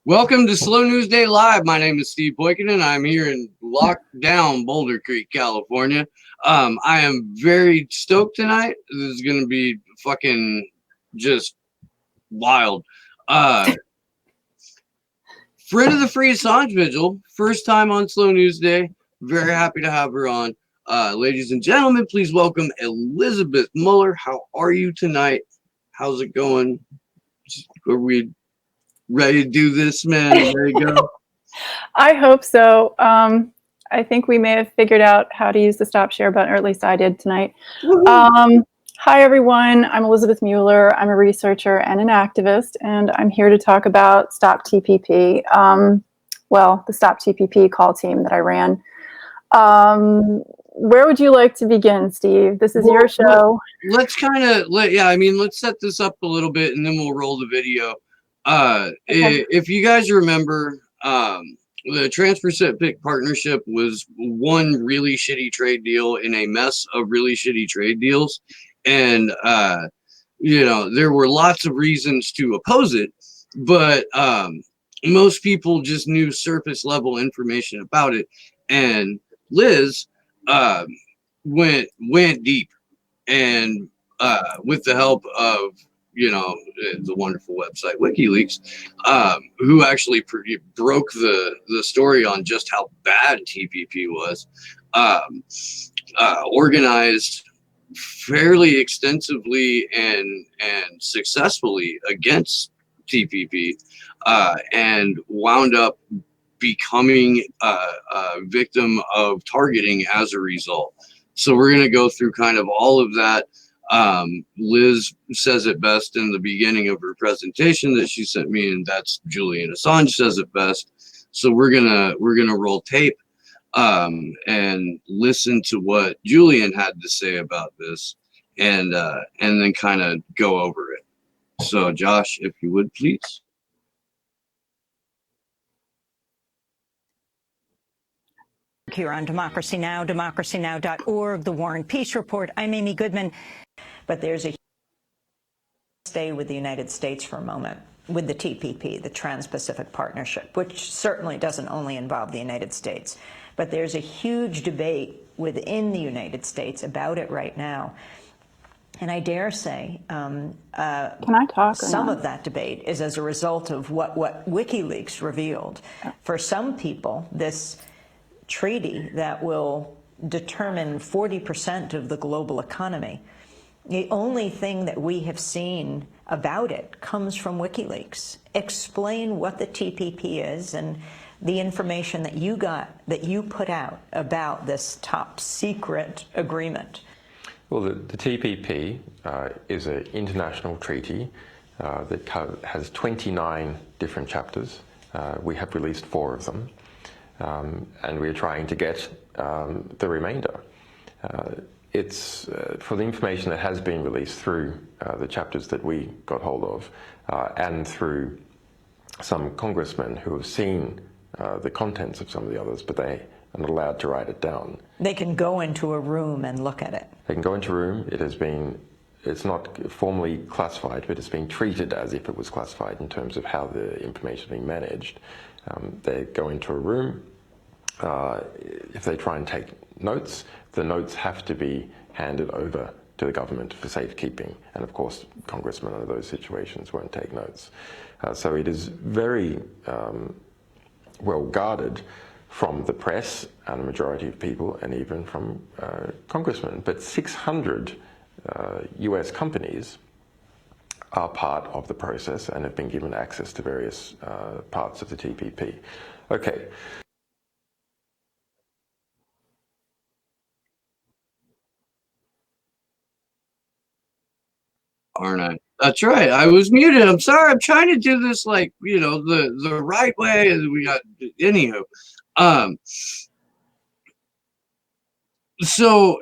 Welcome to Slow News Day Live. My name is Steve Boykin. I'm here in lockdown Boulder Creek, California. I am very stoked tonight. This is going to be fucking just wild. Friend of the Free Assange Vigil, first time on Slow News Day. Very happy to have her on. Ladies and gentlemen, please welcome Elizabeth Mueller. How are you tonight? How's it going? Are we ready to do this, man? There you go. I hope so. I think we may have figured out how to use the stop share button, or at least I did tonight. Hi, everyone. I'm Elizabeth Mueller. I'm a researcher and an activist, and I'm here to talk about Stop TPP. Well, the Stop TPP call team that I ran. Where would you like to begin, Steve? This is your show. Let's kind of let's set this up a little bit, and then we'll roll the video. Okay. If you guys remember, the Trans-Pacific Partnership was one really shitty trade deal in a mess of really shitty trade deals. And, there were lots of reasons to oppose it, but most people just knew surface level information about it. And Liz went deep, and with the help of the wonderful website WikiLeaks, who actually broke the story on just how bad TPP was, organized fairly extensively and successfully against TPP, and wound up becoming a victim of targeting as a result. So we're going to go through kind of all of that. Liz says it best in the beginning of her presentation that she sent me, and that's Julian Assange says it best. So we're gonna roll tape and listen to what Julian had to say about this, and then kind of go over it. So Josh, if you would please. Here on Democracy Now!, democracynow.org, The War and Peace Report. I'm Amy Goodman. But there's a stay with the United States for a moment, with the TPP, the Trans-Pacific Partnership, which certainly doesn't only involve the United States. But there's a huge debate within the United States about it right now. And I dare say Can I talk some of that debate is as a result of what WikiLeaks revealed. For some people, this treaty that will determine 40% of the global economy, the only thing that we have seen about it comes from WikiLeaks. Explain what the TPP is and the information that you got, that you put out about this top secret agreement. Well, the TPP is an international treaty that has 29 different chapters. We have released 4 of them. And we're trying to get the remainder. It's for the information that has been released through the chapters that we got hold of, and through some congressmen who have seen the contents of some of the others, but they are not allowed to write it down. They can go into a room and look at it. They can go into a room. It's not formally classified, but it's been treated as if it was classified in terms of how the information is being managed. They go into a room. If they try and take notes, the notes have to be handed over to the government for safekeeping. And of course, congressmen under those situations won't take notes. So it is very well guarded from the press and the majority of people, and even from congressmen. But 600 US companies are part of the process and have been given access to various parts of the TPP. Okay. Aren't I? That's right. I was muted. I'm sorry. I'm trying to do this like, the right way. We got, anywho. So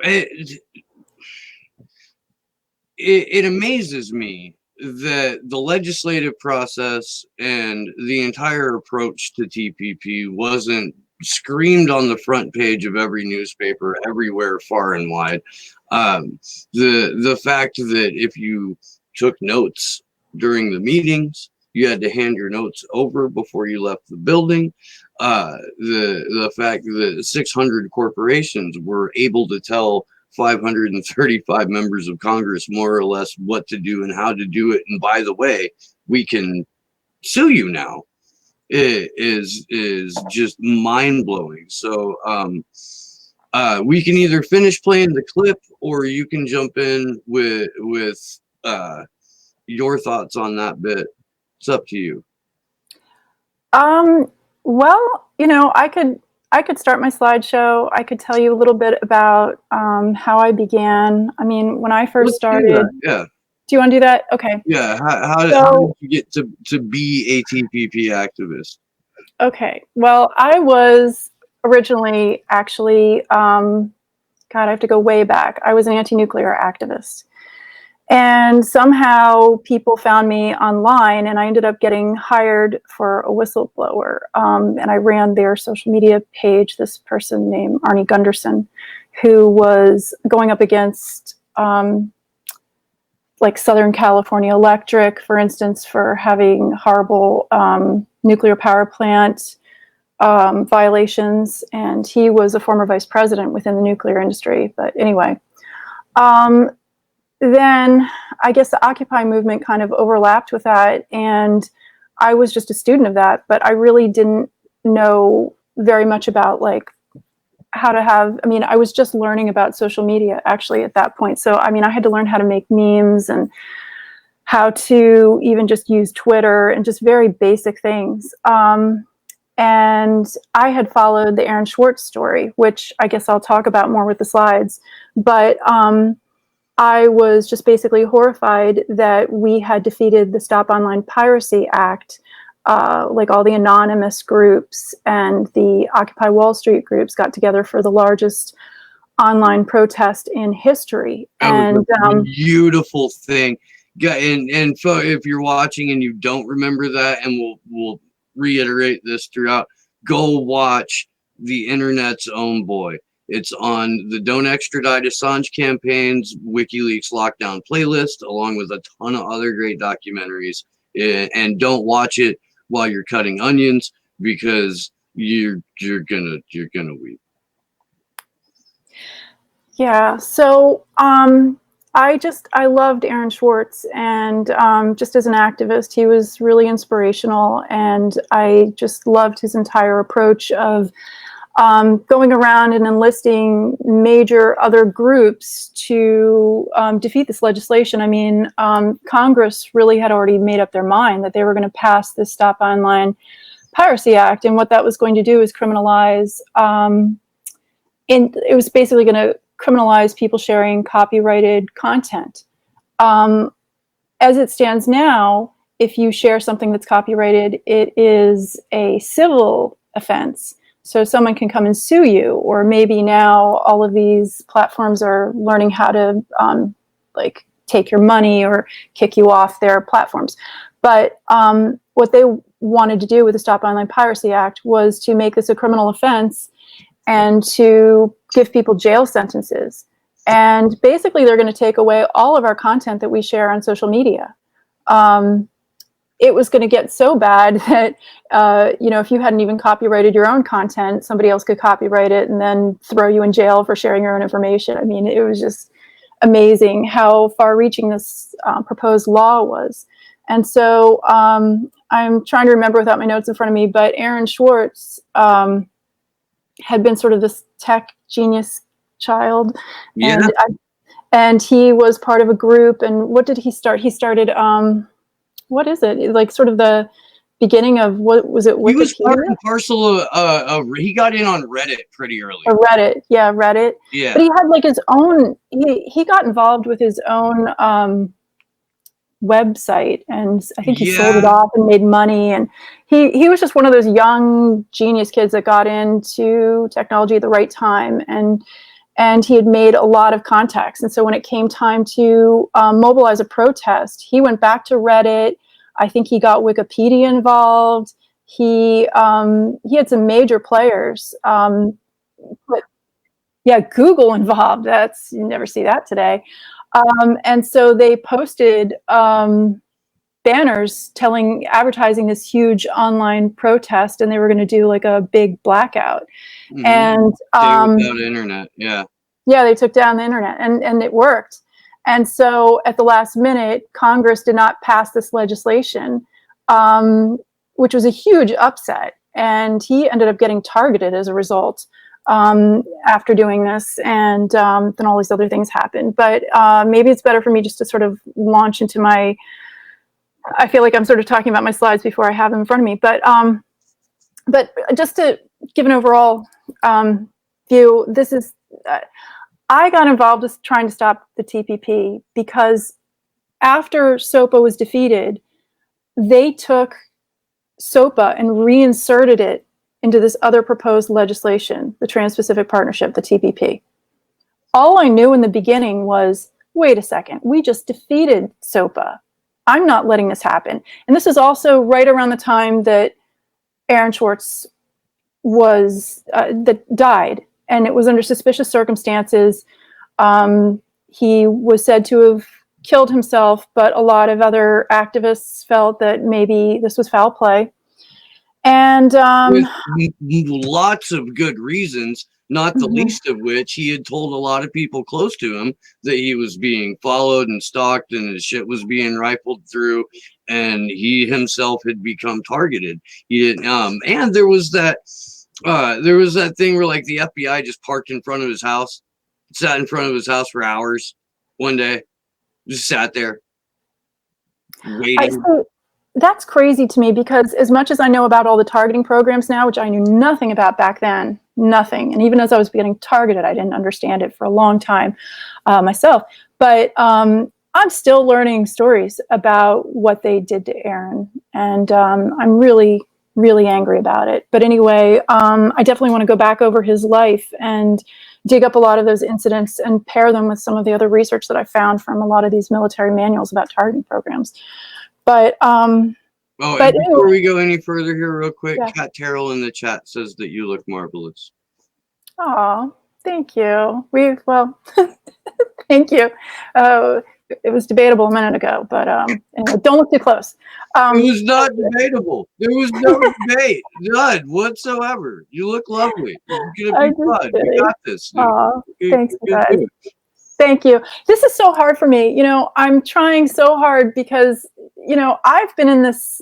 it amazes me that the legislative process and the entire approach to TPP wasn't screamed on the front page of every newspaper everywhere, far and wide. The fact that if you took notes during the meetings, You had to hand your notes over before you left the building. The fact that 600 corporations were able to tell 535 members of Congress more or less what to do and how to do it. And by the way, we can sue you now. It is just mind blowing. So we can either finish playing the clip, or you can jump in with your thoughts on that bit. It's up to you. Well, I could start my slideshow. I could tell you a little bit about how I began. I mean, when I first started. Yeah. Do you want to do that? Okay. Yeah. How did you get to be a TPP activist? Okay. Well, I was originally actually, God, I have to go way back. I was an anti-nuclear activist. And somehow people found me online, and I ended up getting hired for a whistleblower. And I ran their social media page, this person named Arnie Gunderson, who was going up against like Southern California Electric, for instance, for having horrible nuclear power plant violations. And he was a former vice president within the nuclear industry. But anyway. Then I guess the Occupy movement kind of overlapped with that, and I was just a student of that, but I really didn't know very much about like how to have, I mean, I was just learning about social media actually at that point. So, I mean, I had to learn how to make memes and how to even just use Twitter and just very basic things. And I had followed the Aaron Swartz story, which I guess I'll talk about more with the slides, but I was just basically horrified that we had defeated the Stop Online Piracy Act. Like all the anonymous groups and the Occupy Wall Street groups got together for the largest online protest in history. That was a beautiful thing. And so if you're watching and you don't remember that, and we'll reiterate this throughout, go watch the internet's own boy. It's on the Don't Extradite Assange campaign's WikiLeaks lockdown playlist, along with a ton of other great documentaries. And don't watch it while you're cutting onions, because you're gonna weep. Yeah. So I loved Aaron Swartz, and just as an activist, he was really inspirational, and I just loved his entire approach of going around and enlisting major other groups to defeat this legislation. I mean, Congress really had already made up their mind that they were going to pass this Stop Online Piracy Act, and what that was going to do is criminalize. It was basically going to criminalize people sharing copyrighted content. As it stands now, if you share something that's copyrighted, it is a civil offense. So someone can come and sue you, or maybe now all of these platforms are learning how to like take your money or kick you off their platforms. But what they wanted to do with the Stop Online Piracy Act was to make this a criminal offense and to give people jail sentences. And basically they're going to take away all of our content that we share on social media. It was going to get so bad that, if you hadn't even copyrighted your own content, somebody else could copyright it and then throw you in jail for sharing your own information. I mean, it was just amazing how far-reaching this proposed law was. And so I'm trying to remember without my notes in front of me, but Aaron Swartz had been sort of this tech genius child. Yeah. And he was part of a group. And what did he start? He started... what is it? Like sort of the beginning of, what was it? He was part and parcel of he got in on Reddit pretty early. Reddit. Yeah, Reddit. Yeah. But he had like his own, he got involved with his own website, and I think he sold it off and made money. And he was just one of those young genius kids that got into technology at the right time. And he had made a lot of contacts. And so when it came time to mobilize a protest, he went back to Reddit. I think he got Wikipedia involved. He had some major players, but yeah, Google involved. You never see that today. And so they posted banners advertising this huge online protest, and they were going to do like a big blackout. Mhm. And Day without internet, yeah. yeah, they took down the internet, and it worked. And so at the last minute, Congress did not pass this legislation, which was a huge upset. And he ended up getting targeted as a result after doing this. And then all these other things happened. But maybe it's better for me just to sort of launch into I feel like I'm sort of talking about my slides before I have them in front of me. But just to give an overall view, this is... I got involved with trying to stop the TPP because after SOPA was defeated, they took SOPA and reinserted it into this other proposed legislation, the Trans-Pacific Partnership, the TPP. All I knew in the beginning was, wait a second, we just defeated SOPA. I'm not letting this happen. And this is also right around the time that Aaron Schwartz that died. And it was under suspicious circumstances. He was said to have killed himself, but a lot of other activists felt that maybe this was foul play. And with lots of good reasons, not the least of which he had told a lot of people close to him that he was being followed and stalked and his shit was being rifled through, and he himself had become targeted. He didn't and there was that thing where like the FBI just parked in front of his house, sat in front of his house for hours one day, just sat there waiting. That's crazy to me, because as much as I know about all the targeting programs now, which I knew nothing about back then, nothing. And even as I was getting targeted, I didn't understand it for a long time myself. But I'm still learning stories about what they did to Aaron. And I'm really, really angry about it. But anyway, I definitely want to go back over his life and dig up a lot of those incidents and pair them with some of the other research that I found from a lot of these military manuals about targeting programs. But before we go any further here, real quick, yeah. Kat Terrell in the chat says that you look marvelous. Oh, thank you. Thank you. It was debatable a minute ago, but anyway, don't look too close. It was not debatable. There was no debate, none whatsoever. You look lovely. You're gonna be fun. You got this. Oh, thanks, guys. Thank you. This is so hard for me. You know, I'm trying so hard because, you know, I've been in this,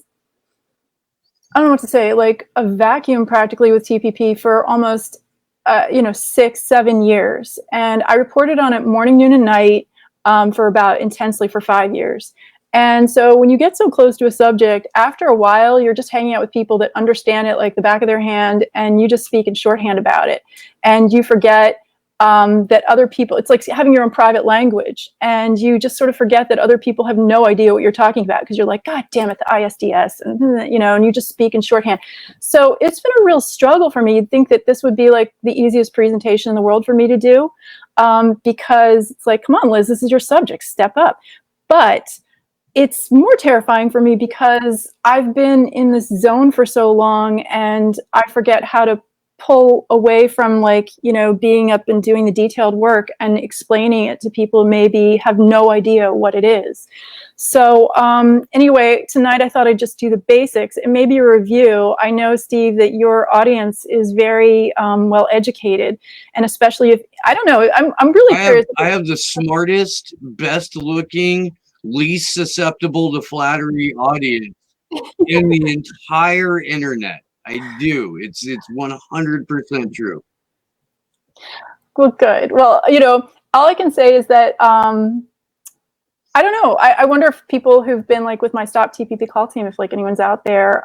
I don't know what to say, like a vacuum practically with TPP for almost, 6-7 years. And I reported on it morning, noon, and night intensely for 5 years. And so when you get so close to a subject, after a while, you're just hanging out with people that understand it like the back of their hand, and you just speak in shorthand about it. And you forget that other people, it's like having your own private language, and you just sort of forget that other people have no idea what you're talking about, because you're like, God damn it, the ISDS, and you just speak in shorthand. So it's been a real struggle for me. You'd think that this would be like the easiest presentation in the world for me to do, because it's like, come on, Liz, this is your subject, step up. But it's more terrifying for me because I've been in this zone for so long, and I forget how to pull away from being up and doing the detailed work and explaining it to people who maybe have no idea what it is. So anyway, tonight I thought I'd just do the basics and maybe a review. I know, Steve, that your audience is very well educated, and especially if, I don't know, I'm really curious. I have the smartest, best looking, least susceptible to flattery audience in the entire internet. I do. It's 100% true. Well, good. Well, all I can say is that I don't know. I wonder if people who've been with my Stop TPP call team, if anyone's out there.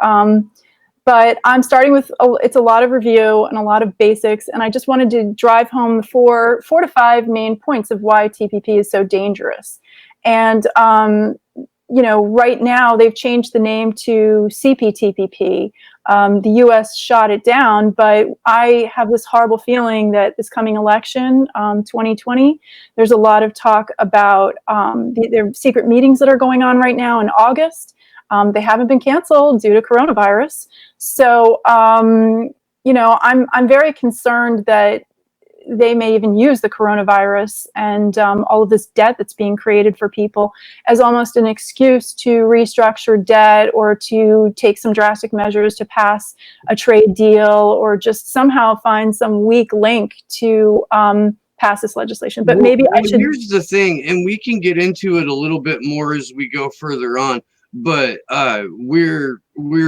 But I'm starting with it's a lot of review and a lot of basics, and I just wanted to drive home the four to five main points of why TPP is so dangerous. And right now they've changed the name to CPTPP. The U.S. shot it down, but I have this horrible feeling that this coming election, 2020, there's a lot of talk about there are secret meetings that are going on right now in August. They haven't been canceled due to coronavirus. So, I'm very concerned that they may even use the coronavirus and all of this debt that's being created for people as almost an excuse to restructure debt or to take some drastic measures to pass a trade deal or just somehow find some weak link to pass this legislation. But maybe I should. Here's the thing, and we can get into it a little bit more as we go further on. But we're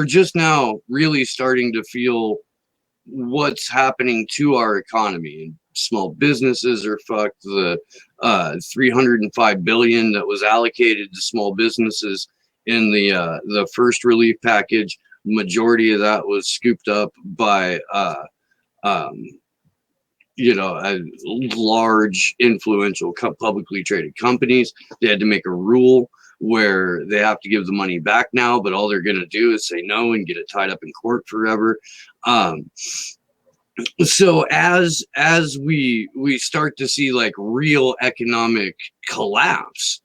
just now really starting to feel what's happening to our economy. Small businesses are fucked. The $305 billion that was allocated to small businesses in the first relief package, majority of that was scooped up by large influential publicly traded companies. They had to make a rule where they have to give the money back now, but all they're going to do is say no and get it tied up in court forever. So as we start to see like real economic collapse,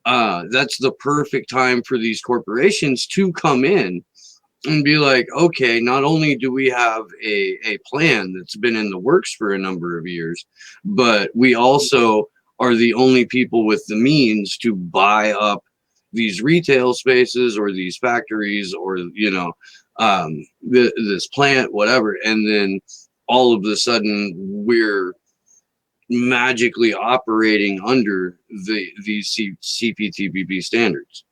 that's the perfect time for these corporations to come in and be like, okay, not only do we have a plan that's been in the works for a number of years, but we also are the only people with the means to buy up these retail spaces or these factories or, this plant, whatever. And then all of a sudden we're magically operating under these CPTPP standards.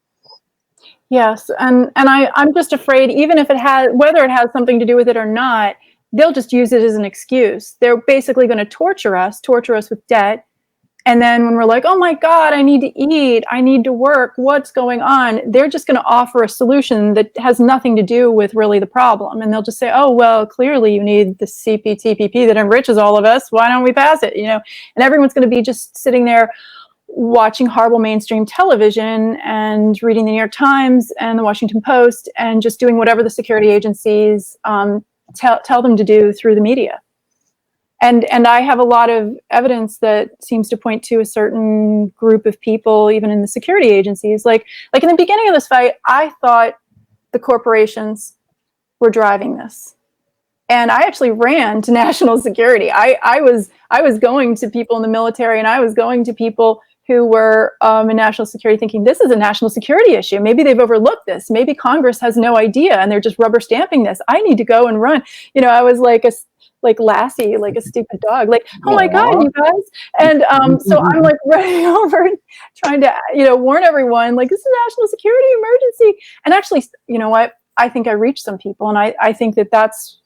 Yes, and I'm just afraid, even if whether it has something to do with it or not, they'll just use it as an excuse. They're basically going to torture us with debt. And then when we're like, oh my God, I need to eat, I need to work, what's going on? They're just going to offer a solution that has nothing to do with really the problem. And they'll just say, oh, well, clearly you need the CPTPP that enriches all of us. Why don't we pass it? And everyone's going to be just sitting there watching horrible mainstream television and reading the New York Times and the Washington Post and just doing whatever the security agencies tell them to do through the media. And I have a lot of evidence that seems to point to a certain group of people, even in the security agencies. Like in the beginning of this fight, I thought the corporations were driving this. And I actually ran to national security. I was going to people in the military, and I was going to people who were in national security thinking, this is a national security issue. Maybe they've overlooked this. Maybe Congress has no idea and they're just rubber stamping this. I need to go and run. I was like Lassie, like a stupid dog, like, oh my God, you guys. And so I'm like running over trying to, warn everyone, like, this is a national security emergency. And actually, you know what? I think I reached some people. And I think that's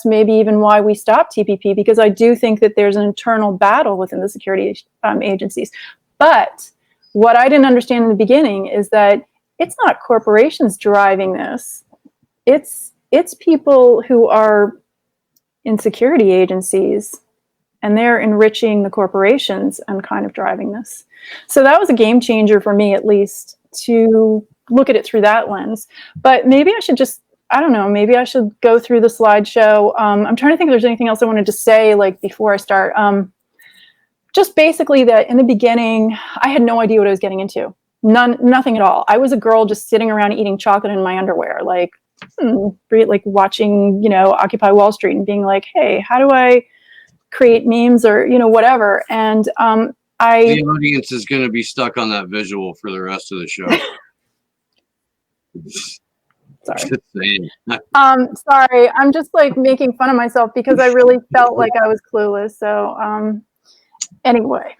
maybe even why we stopped TPP, because I do think that there's an internal battle within the security agencies. But what I didn't understand in the beginning is that it's not corporations driving this. It's people who are in security agencies, and they're enriching the corporations and kind of driving this. So that was a game changer for me, at least, to look at it through that lens. But maybe I should just, I don't know, maybe I should go through the slideshow. I'm trying to think if there's anything else I wanted to say, like, before I start. Just basically that in the beginning, I had no idea what I was getting into. Nothing at all. I was a girl just sitting around eating chocolate in my underwear, like watching, Occupy Wall Street and being like, hey, how do I create memes or, whatever. And the audience is going to be stuck on that visual for the rest of the show. Sorry. Sorry. I'm just like making fun of myself because I really felt like I was clueless. So, anyway,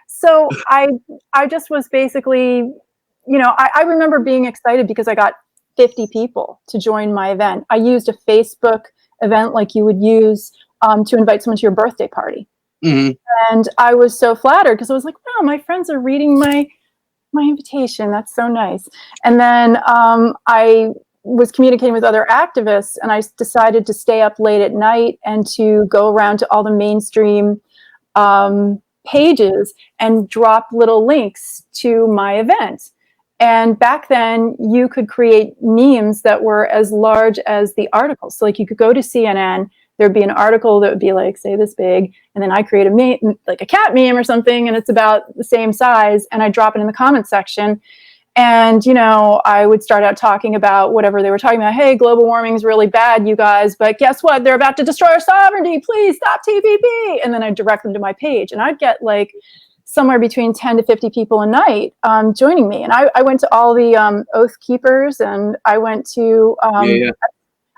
so I just was basically, I remember being excited because I got 50 people to join my event. I used a Facebook event like you would use to invite someone to your birthday party. Mm-hmm. And I was so flattered because I was like, wow, my friends are reading my invitation. That's so nice. And then I was communicating with other activists, and I decided to stay up late at night and to go around to all the mainstream pages and drop little links to my event. And back then, you could create memes that were as large as the articles. So, like, you could go to CNN, there'd be an article that would be like, say, this big, and then I create a meme, like a cat meme or something, and it's about the same size, and I drop it in the comment section. And, you know, I would start out talking about whatever they were talking about. Hey, global warming is really bad, you guys, but guess what? They're about to destroy our sovereignty. Please stop TPP. And then I'd direct them to my page. And I'd get like somewhere between 10 to 50 people a night joining me. And I went to all the Oath Keepers, and I went to,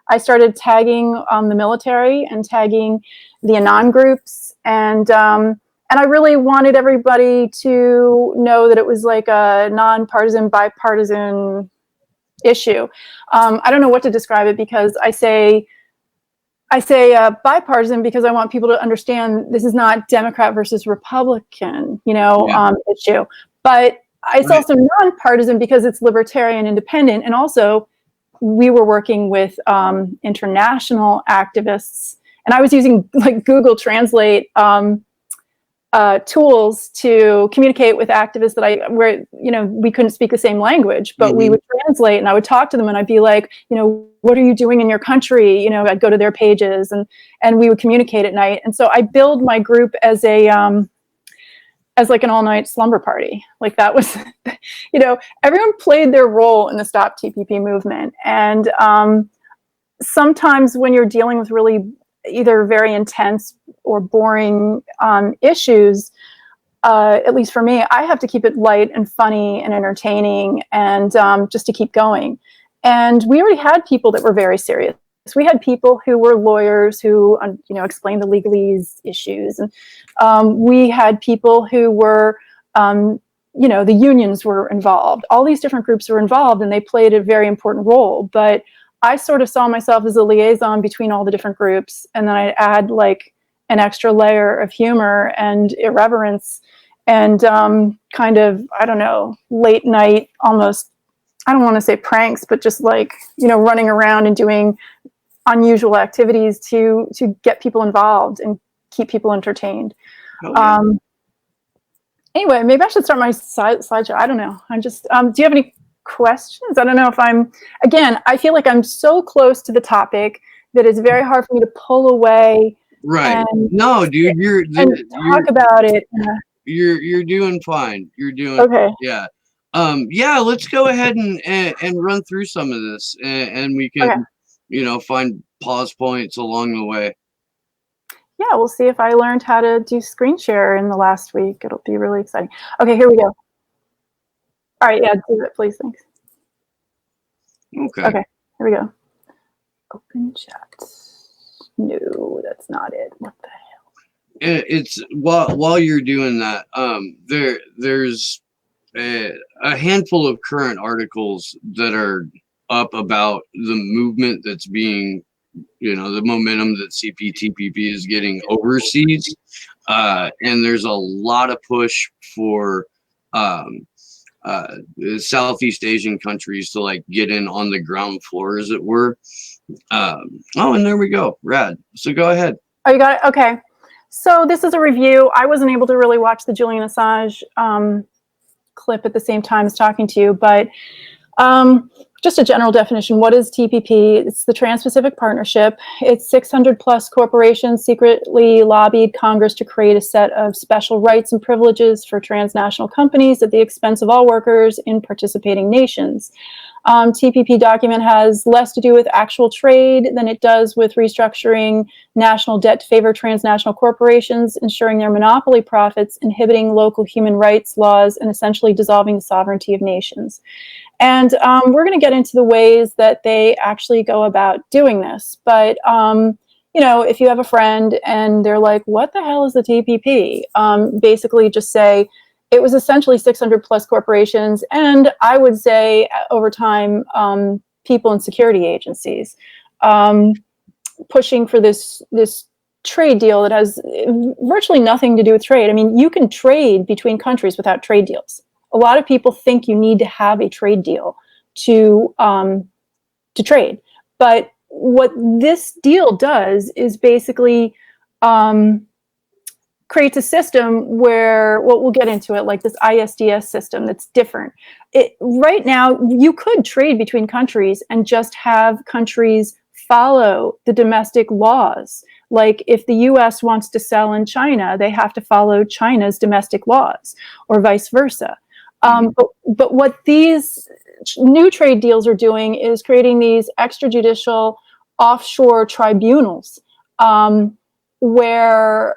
I started tagging the military and tagging the Anon groups. And I really wanted everybody to know that it was like a nonpartisan, bipartisan issue. I don't know what to describe it, because I say bipartisan because I want people to understand this is not Democrat versus Republican, you know, issue. But it's also nonpartisan because it's libertarian, independent, and also we were working with international activists, and I was using like Google Translate. Tools to communicate with activists that where, you know, we couldn't speak the same language, but we would translate, and I would talk to them, and I'd be like, you know, what are you doing in your country? You know, I'd go to their pages, and we would communicate at night. And so I build my group as like an all-night slumber party. Like that was, you know, everyone played their role in the Stop TPP movement. And sometimes when you're dealing with really either very intense or boring issues, at least for me, I have to keep it light and funny and entertaining, and just to keep going. And we already had people that were very serious. We had people who were lawyers who, you know, explained the legalese issues. And we had people who were, you know, the unions were involved. All these different groups were involved, and they played a very important role. But I sort of saw myself as a liaison between all the different groups, and then I'd add like an extra layer of humor and irreverence and kind of, I don't know, late night, almost, I don't want to say pranks, but just like, you know, running around and doing unusual activities to get people involved and keep people entertained. Anyway, maybe I should start my slideshow. I don't know. I'm just, do you have any questions? I don't know if again, I feel like I'm so close to the topic that it's very hard for me to pull away. Right. No, dude, you're talk about it. You're doing fine. You're doing okay. Yeah. Yeah, let's go ahead and run through some of this, and we can, you know, find pause points along the way. Yeah, we'll see if I learned how to do screen share in the last week. It'll be really exciting. Okay, here we go. All right, yeah, do it, please. Thanks. Okay. Okay, here we go. Open chat. No, that's not it. What the hell? It's while you're doing that, there's a handful of current articles that are up about the movement that's being, you know, the momentum that CPTPP is getting overseas, and there's a lot of push for Southeast Asian countries to like get in on the ground floor, as it were. Oh, and there we go. Rad. So go ahead. Oh, you got it? Okay. So this is a review. I wasn't able to really watch the Julian Assange clip at the same time as talking to you, but just a general definition. What is TPP? It's the Trans-Pacific Partnership. It's 600 plus corporations secretly lobbied Congress to create a set of special rights and privileges for transnational companies at the expense of all workers in participating nations. TPP document has less to do with actual trade than it does with restructuring national debt to favor transnational corporations, ensuring their monopoly profits, inhibiting local human rights laws, and essentially dissolving the sovereignty of nations. And we're going to get into the ways that they actually go about doing this. But, you know, if you have a friend and they're like, what the hell is the TPP? Basically just say, it was essentially 600 plus corporations, and I would say over time, people in security agencies pushing for this trade deal that has virtually nothing to do with trade. I mean, you can trade between countries without trade deals. A lot of people think you need to have a trade deal to trade, but what this deal does is basically creates a system where, well, we'll get into it, like this ISDS system that's different. Right now, you could trade between countries and just have countries follow the domestic laws. Like if the US wants to sell in China, they have to follow China's domestic laws, or vice versa. But what these new trade deals are doing is creating these extrajudicial offshore tribunals where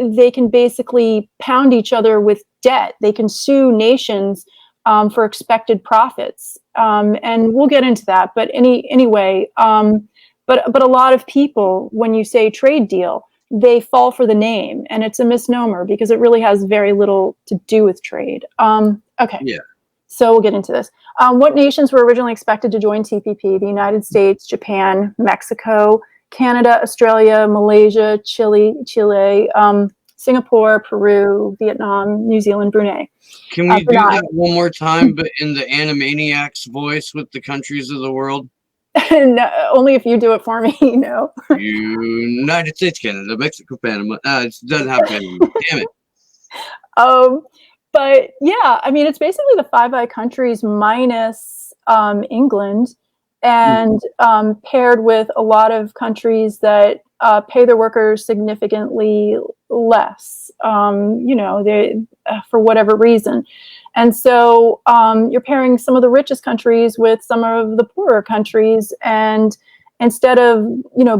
they can basically pound each other with debt. They can sue nations for expected profits. And we'll get into that. But anyway, but a lot of people, when you say trade deal, they fall for the name, and it's a misnomer because it really has very little to do with trade. Okay. Yeah. So we'll get into this. What nations were originally expected to join TPP? The United States, Japan, Mexico, Canada, Australia, Malaysia, Chile, Singapore, Peru, Vietnam, New Zealand, Brunei. Can we do that one more time, but in the Animaniacs voice with the countries of the world? No, only if you do it for me, no. United States, Canada, Mexico, Panama. It doesn't have Panama. Damn it. But yeah, I mean, it's basically the Five Eyes countries minus England, and paired with a lot of countries that pay their workers significantly less, they for whatever reason. And so you're pairing some of the richest countries with some of the poorer countries, and instead of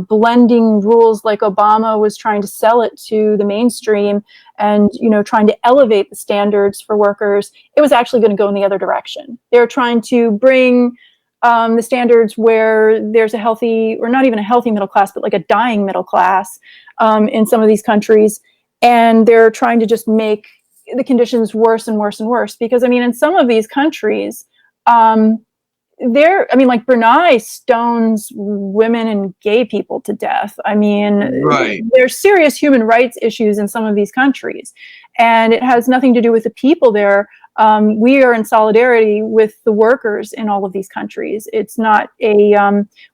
blending rules like Obama was trying to sell it to the mainstream and trying to elevate the standards for workers, it was actually going to go in the other direction. They're trying to bring the standards where there's a healthy, or not even a healthy middle class, but like a dying middle class in some of these countries, and they're trying to just make the conditions worse and worse and worse. Because I mean, in some of these countries, like Brunei stones women and gay people to death. I mean, right. There's serious human rights issues in some of these countries, and it has nothing to do with the people there. We are in solidarity with the workers in all of these countries. It's not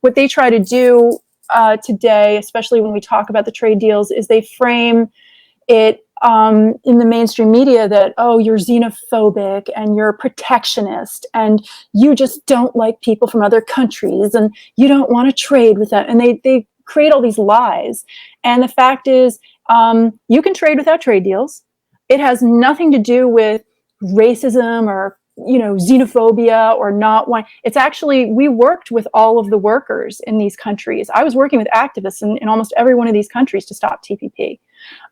what they try to do today, especially when we talk about the trade deals, is they frame it in the mainstream media that, oh, you're xenophobic and you're protectionist and you just don't like people from other countries and you don't want to trade with them. And they create all these lies. And the fact is, you can trade without trade deals. It has nothing to do with racism or xenophobia or not one. It's actually, we worked with all of the workers in these countries. I was working with activists in almost every one of these countries to stop TPP.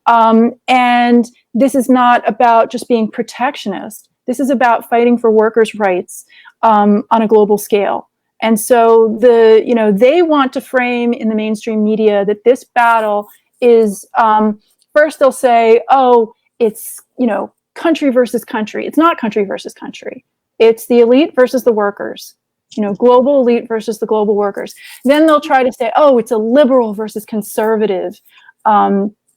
And this is not about just being protectionist. This is about fighting for workers' rights on a global scale. And so they want to frame in the mainstream media that this battle is, first they'll say, oh, it's, country versus country. It's not country versus country. It's the elite versus the workers. Global elite versus the global workers. Then they'll try to say, oh, it's a liberal versus conservative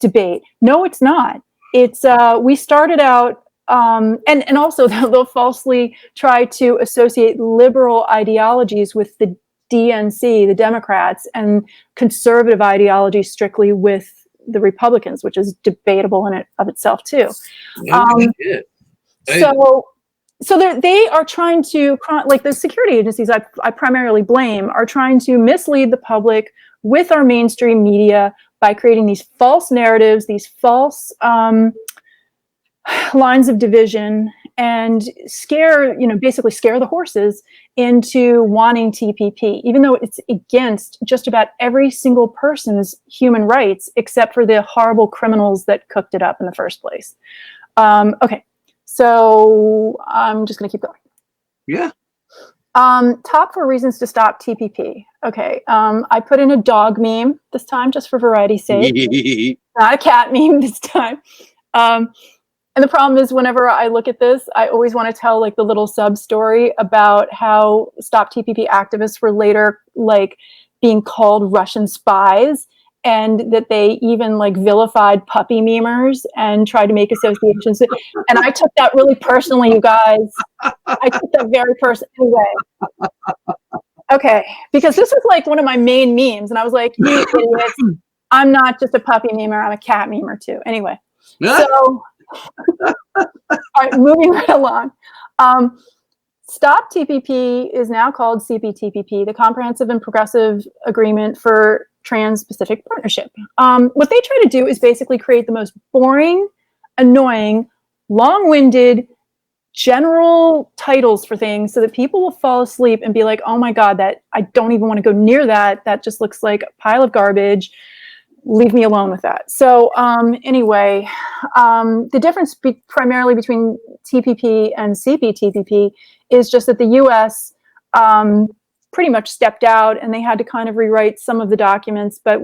debate. No, it's not. It's we started out, and also they'll falsely try to associate liberal ideologies with the DNC, the Democrats, and conservative ideology strictly with the Republicans, which is debatable in it of itself too. So they are trying to, like the security agencies I primarily blame, are trying to mislead the public with our mainstream media by creating these false narratives, these false lines of division, and basically scare the horses into wanting TPP, even though it's against just about every single person's human rights, except for the horrible criminals that cooked it up in the first place. Okay, so I'm just going to keep going. Yeah. Top 4 reasons to stop TPP. Okay, I put in a dog meme this time, just for variety's sake. Not a cat meme this time. And the problem is, whenever I look at this, I always want to tell like the little sub story about how Stop TPP activists were later like being called Russian spies, and that they even like vilified puppy memers and tried to make associations. And I took that really personally, you guys. I took that very personally. Anyway. Okay, because this was like one of my main memes, and I was like, you idiots, I'm not just a puppy memer, I'm a cat memer too. Anyway, so all right, moving right along. Stop TPP is now called CPTPP, the Comprehensive and Progressive Agreement for Trans-Pacific Partnership. What they try to do is basically create the most boring, annoying, long-winded general titles for things so that people will fall asleep and be like, oh my God, that I don't even want to go near that. That just looks like a pile of garbage. Leave me alone with that. So anyway, the difference primarily between TPP and CPTPP is just that the US pretty much stepped out and they had to kind of rewrite some of the documents. But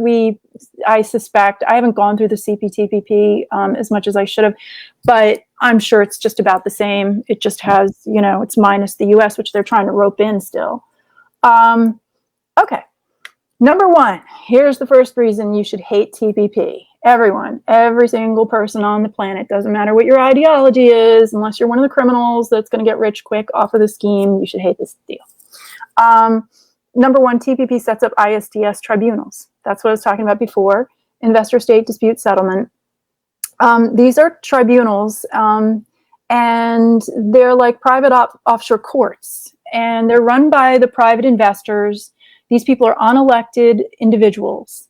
I suspect, I haven't gone through the CPTPP as much as I should have, but I'm sure it's just about the same. It just has, it's minus the US, which they're trying to rope in still. Okay. Number one, here's the first reason you should hate TPP. Everyone, every single person on the planet, doesn't matter what your ideology is, unless you're one of the criminals that's going to get rich quick off of the scheme, you should hate this deal. Number one, TPP sets up ISDS tribunals. That's what I was talking about before, investor state dispute settlement. These are tribunals, and they're like private offshore courts, and they're run by the private investors. These people are unelected individuals.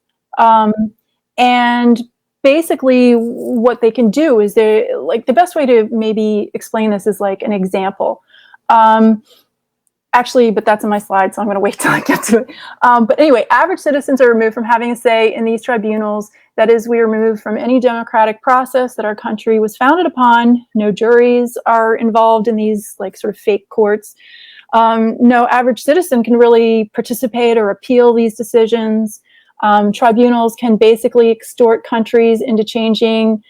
And basically what they can do is the best way to maybe explain this is like an example. Actually, but that's in my slide, so I'm going to wait till I get to it. But anyway, average citizens are removed from having a say in these tribunals. That is, we are removed from any democratic process that our country was founded upon. No juries are involved in these like sort of fake courts. No average citizen can really participate or appeal these decisions. Tribunals can basically extort countries into changing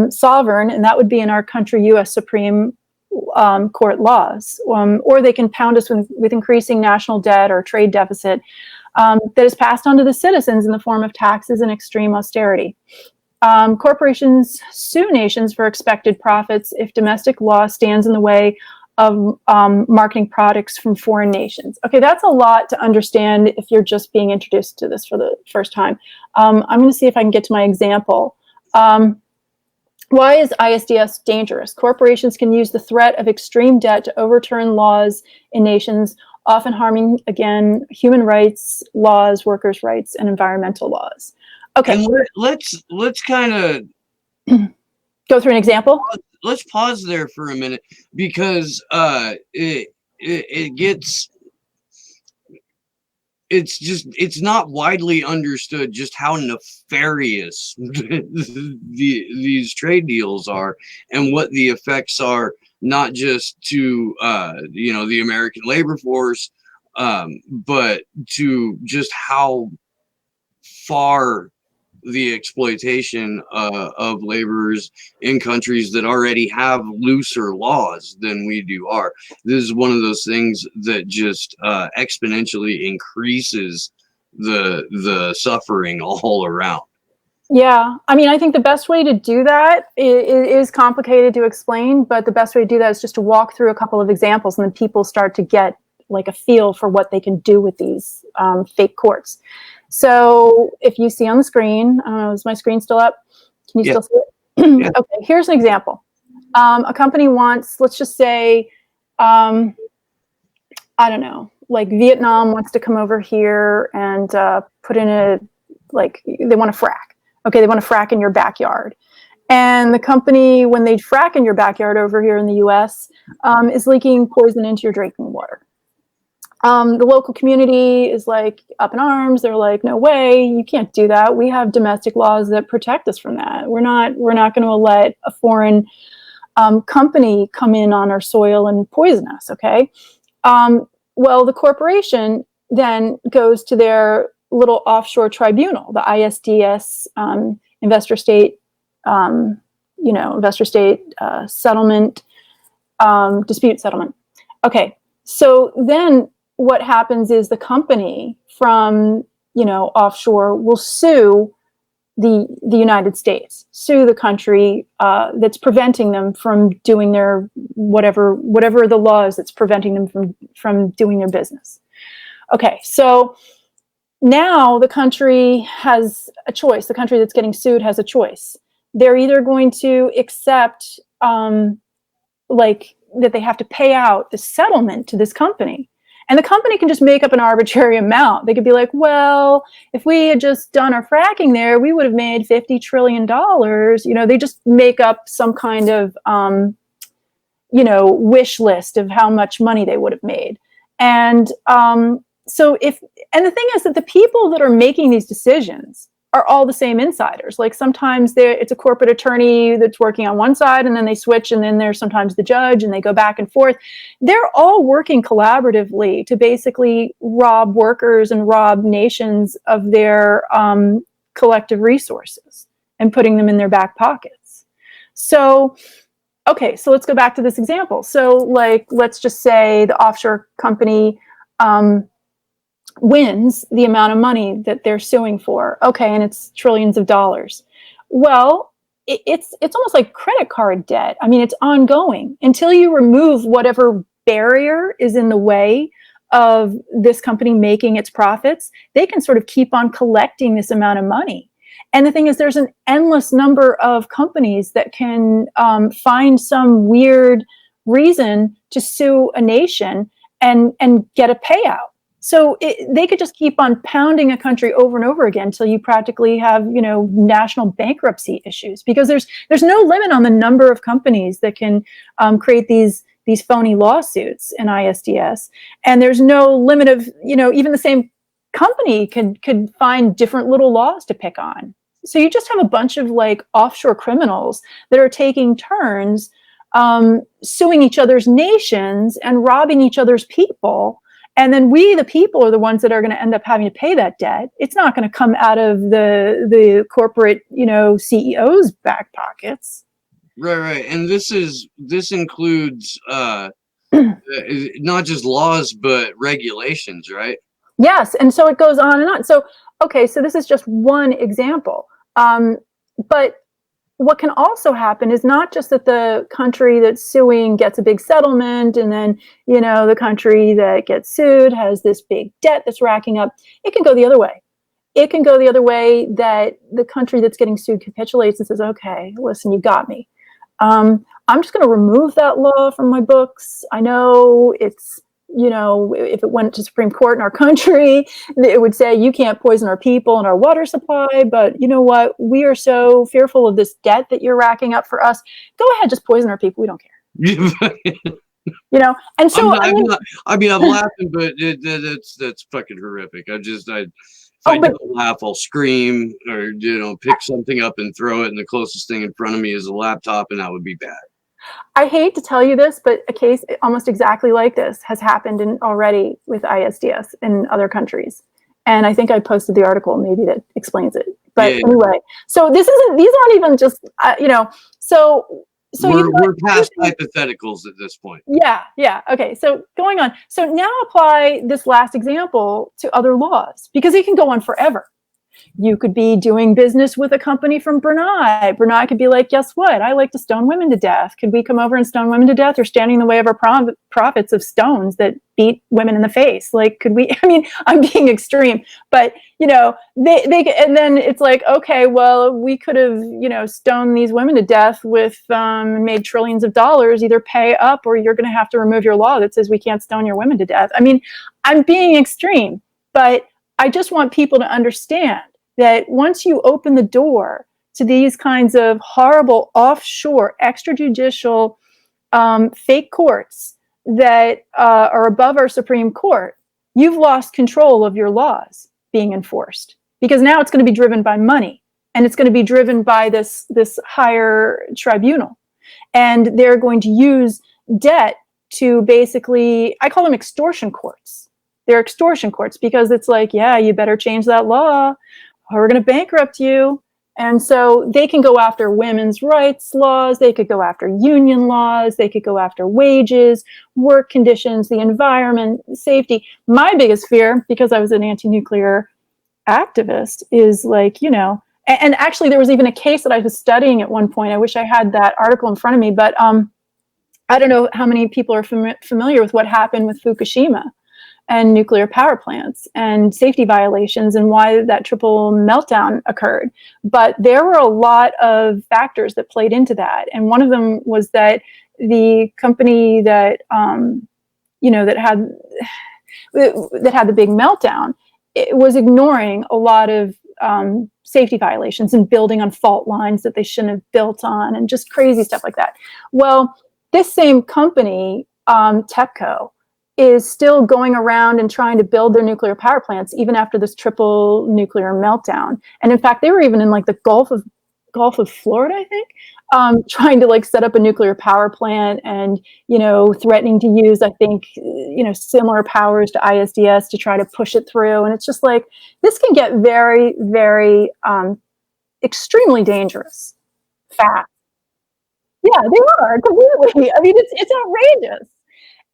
sovereign, and that would be in our country, U.S. Supreme Court laws, or they can pound us with increasing national debt or trade deficit that is passed on to the citizens in the form of taxes and extreme austerity. Corporations sue nations for expected profits if domestic law stands in the way of marketing products from foreign nations. Okay, that's a lot to understand if you're just being introduced to this for the first time. I'm going to see if I can get to my example. Why is ISDS dangerous? Corporations can use the threat of extreme debt to overturn laws in nations, often harming, again, human rights laws, workers' rights, and environmental laws. Okay. And let's kind of go through an example. Let's pause there for a minute, because it's not widely understood just how nefarious these trade deals are, and what the effects are, not just to the American labor force, but to just how far the exploitation of laborers in countries that already have looser laws than we do are. This is one of those things that just exponentially increases the suffering all around. Yeah, I mean, I think the best way to do that is complicated to explain, but the best way to do that is just to walk through a couple of examples, and then people start to get like a feel for what they can do with these fake courts. So if you see on the screen, I don't know, is my screen still up? Can you still see it? Yeah. Okay, here's an example. A company wants, let's just say, I don't know, like Vietnam wants to come over here and put in they want to frack. Okay, they want to frack in your backyard. And the company, when they frack in your backyard over here in the US, is leaking poison into your drinking water. The local community is like up in arms. They're like, no way, you can't do that. We have domestic laws that protect us from that. We're not going to let a foreign company come in on our soil and poison us. Okay. Well, the corporation then goes to their little offshore tribunal, the ISDS, investor state, settlement, dispute settlement. Okay. So then what happens is the company from, offshore will sue the United States, sue the country that's preventing them from doing their whatever the law is that's preventing them from doing their business. Okay, so now the country has a choice. The country that's getting sued has a choice. They're either going to accept that they have to pay out the settlement to this company. And the company can just make up an arbitrary amount. They could be like, well, if we had just done our fracking there, we would have made $50 trillion. They just make up some kind of, wish list of how much money they would have made. And and the thing is that the people that are making these decisions are all the same insiders. Like sometimes it's a corporate attorney that's working on one side, and then they switch, and then there's sometimes the judge, and they go back and forth. They're all working collaboratively to basically rob workers and rob nations of their collective resources and putting them in their back pockets. So, okay, so let's go back to this example. So like, let's just say the offshore company wins the amount of money that they're suing for. Okay, and it's trillions of dollars. Well, it's almost like credit card debt. I mean, it's ongoing until you remove whatever barrier is in the way of this company making its profits. They can sort of keep on collecting this amount of money. And the thing is, there's an endless number of companies that can find some weird reason to sue a nation and get a payout. So they could just keep on pounding a country over and over again until you practically have, national bankruptcy issues, because there's no limit on the number of companies that can create these phony lawsuits in ISDS, and there's no limit of, even the same company could find different little laws to pick on. So you just have a bunch of like offshore criminals that are taking turns suing each other's nations and robbing each other's people. And then we, the people, are the ones that are going to end up having to pay that debt. It's not going to come out of the corporate, CEOs' back pockets. Right. And this includes not just laws, but regulations, right? Yes. And so it goes on and on. So, okay, so this is just one example. But what can also happen is not just that the country that's suing gets a big settlement, and then, the country that gets sued has this big debt that's racking up. It can go the other way. It can go the other way, that the country that's getting sued capitulates and says, okay, listen, you got me. I'm just going to remove that law from my books. I know it's, if it went to Supreme Court in our country, it would say you can't poison our people and our water supply. But you know what? We are so fearful of this debt that you're racking up for us. Go ahead, just poison our people. We don't care. And so I'm laughing, but that's fucking horrific. If I don't laugh, I'll scream, or pick something up and throw it, and the closest thing in front of me is a laptop, and that would be bad. I hate to tell you this, but a case almost exactly like this has happened already with ISDS in other countries. And I think I posted the article maybe that explains it. But anyway, so these aren't even just, so we're past hypotheticals at this point. Yeah. Okay. So going on. So now apply this last example to other laws, because it can go on forever. You could be doing business with a company from Brunei. Brunei could be like, guess what? I like to stone women to death. Could we come over and stone women to death? Or standing in the way of our profits of stones that beat women in the face? Like, could we? I mean, I'm being extreme, but they and then it's like, okay, well, we could have stoned these women to death with made trillions of dollars. Either pay up, or you're going to have to remove your law that says we can't stone your women to death. I mean, I'm being extreme, but I just want people to understand that once you open the door to these kinds of horrible offshore extrajudicial fake courts that are above our Supreme Court, you've lost control of your laws being enforced, because now it's going to be driven by money, and it's going to be driven by this higher tribunal, and they're going to use debt to basically, I call them extortion courts. They're extortion courts because it's like, yeah, you better change that law, or we're going to bankrupt you. And so they can go after women's rights laws. They could go after union laws. They could go after wages, work conditions, the environment, safety. My biggest fear, because I was an anti-nuclear activist, is like, and actually there was even a case that I was studying at one point. I wish I had that article in front of me, but I don't know how many people are familiar with what happened with Fukushima and nuclear power plants and safety violations and why that triple meltdown occurred. But there were a lot of factors that played into that. And one of them was that the company that, that had the big meltdown, it was ignoring a lot of safety violations and building on fault lines that they shouldn't have built on, and just crazy stuff like that. Well, this same company, TEPCO, is still going around and trying to build their nuclear power plants even after this triple nuclear meltdown. And in fact, they were even in like the Gulf of Florida, I think, trying to like set up a nuclear power plant and, you know, threatening to use, I think, you know, similar powers to ISDS to try to push it through. And it's just like, this can get very, very extremely dangerous fast. Yeah, they are completely. I mean, it's outrageous.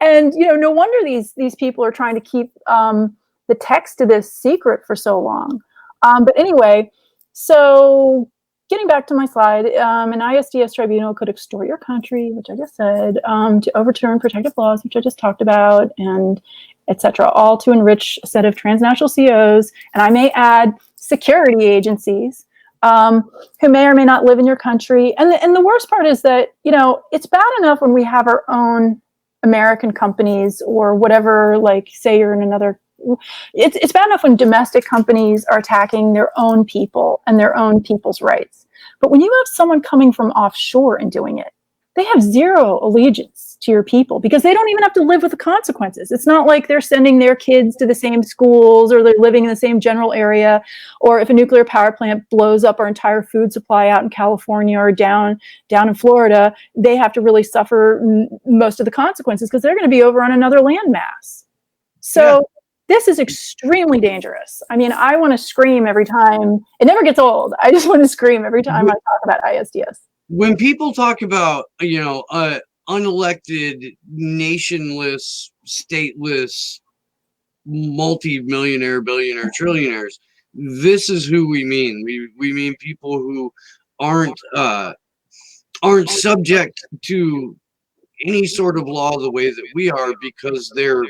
And, you know, no wonder these people are trying to keep the text to this secret for so long. But anyway, so getting back to my slide, an ISDS tribunal could extort your country, which I just said, to overturn protective laws, which I just talked about, and etc., all to enrich a set of transnational CEOs, and I may add security agencies, who may or may not live in your country. And the worst part is that, you know, it's bad enough when we have our own American companies or whatever, like say you're in another, it's bad enough when domestic companies are attacking their own people and their own people's rights. But when you have someone coming from offshore and doing it, they have zero allegiance to your people because they don't even have to live with the consequences. It's not like they're sending their kids to the same schools or they're living in the same general area. Or if a nuclear power plant blows up our entire food supply out in California or down in Florida, they have to really suffer most of the consequences because they're going to be over on another landmass. So this is extremely dangerous. I mean, I want to scream every time. It never gets old. I just want to scream every time I talk about ISDS. When people talk about, you know, unelected, nationless, stateless, multi-millionaire, billionaire, trillionaires, this is who we mean. We mean people who aren't subject to any sort of law the way that we are because they're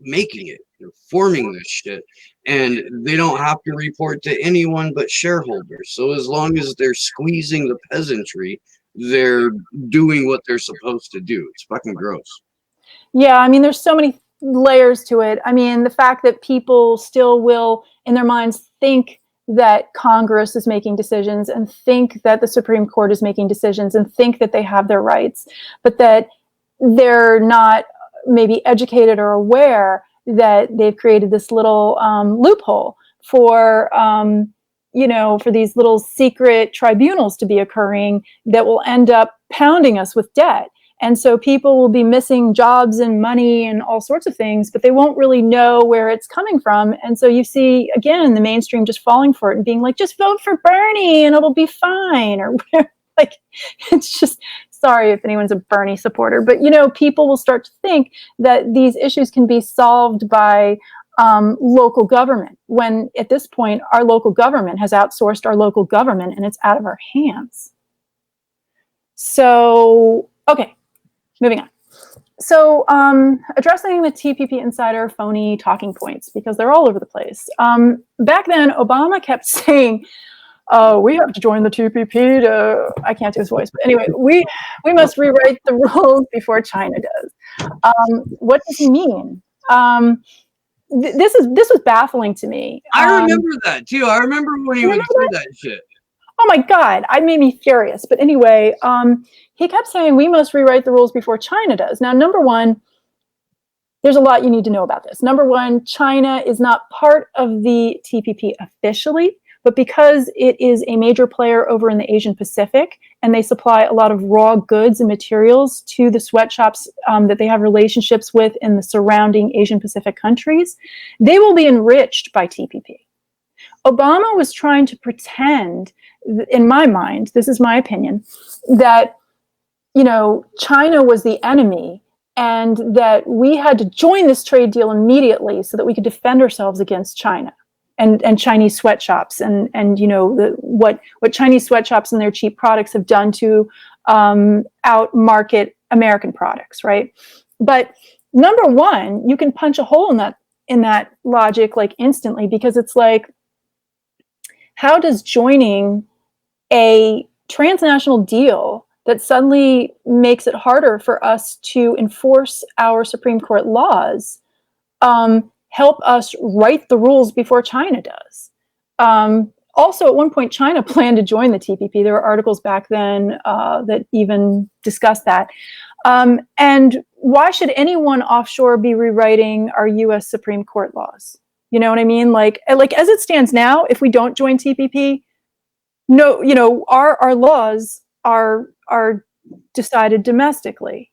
making it. They're forming this shit. And they don't have to report to anyone but shareholders. So as long as they're squeezing the peasantry, they're doing what they're supposed to do. It's fucking gross. Yeah, I mean, there's so many layers to it. I mean, the fact that people still will, in their minds, think that Congress is making decisions and think that the Supreme Court is making decisions and think that they have their rights, but that they're not maybe educated or aware that they've created this little loophole for, you know, for these little secret tribunals to be occurring that will end up pounding us with debt. And so people will be missing jobs and money and all sorts of things, but they won't really know where it's coming from. And so you see, again, the mainstream just falling for it and being like, just vote for Bernie and it'll be fine. Or like, it's just, sorry if anyone's a Bernie supporter, but, you know, people will start to think that these issues can be solved by local government, when at this point, our local government has outsourced our local government and it's out of our hands. So, okay, moving on. So addressing the TPP insider phony talking points, because they're all over the place. Back then, Obama kept saying, we have to join the TPP to, I can't do his voice, but anyway, we must rewrite the rules before China does. What does he mean? This was baffling to me. I remember that too. I remember when he would say that shit. Oh my God, it made me furious. But anyway, he kept saying we must rewrite the rules before China does. Now, number one, there's a lot you need to know about this. Number one, China is not part of the TPP officially, but because it is a major player over in the Asian Pacific, and they supply a lot of raw goods and materials to the sweatshops that they have relationships with in the surrounding Asian Pacific countries, they will be enriched by TPP. Obama was trying to pretend, in my mind, this is my opinion, that, you know, China was the enemy and that we had to join this trade deal immediately so that we could defend ourselves against China and Chinese sweatshops and you know, what Chinese sweatshops and their cheap products have done to out-market American products, right? But number one, you can punch a hole in that logic like instantly, because it's like, how does joining a transnational deal that suddenly makes it harder for us to enforce our Supreme Court laws help us write the rules before China does? Also, at one point, China planned to join the TPP. There were articles back then that even discussed that. And why should anyone offshore be rewriting our U.S. Supreme Court laws? You know what I mean? Like as it stands now, if we don't join TPP, no, our laws are decided domestically.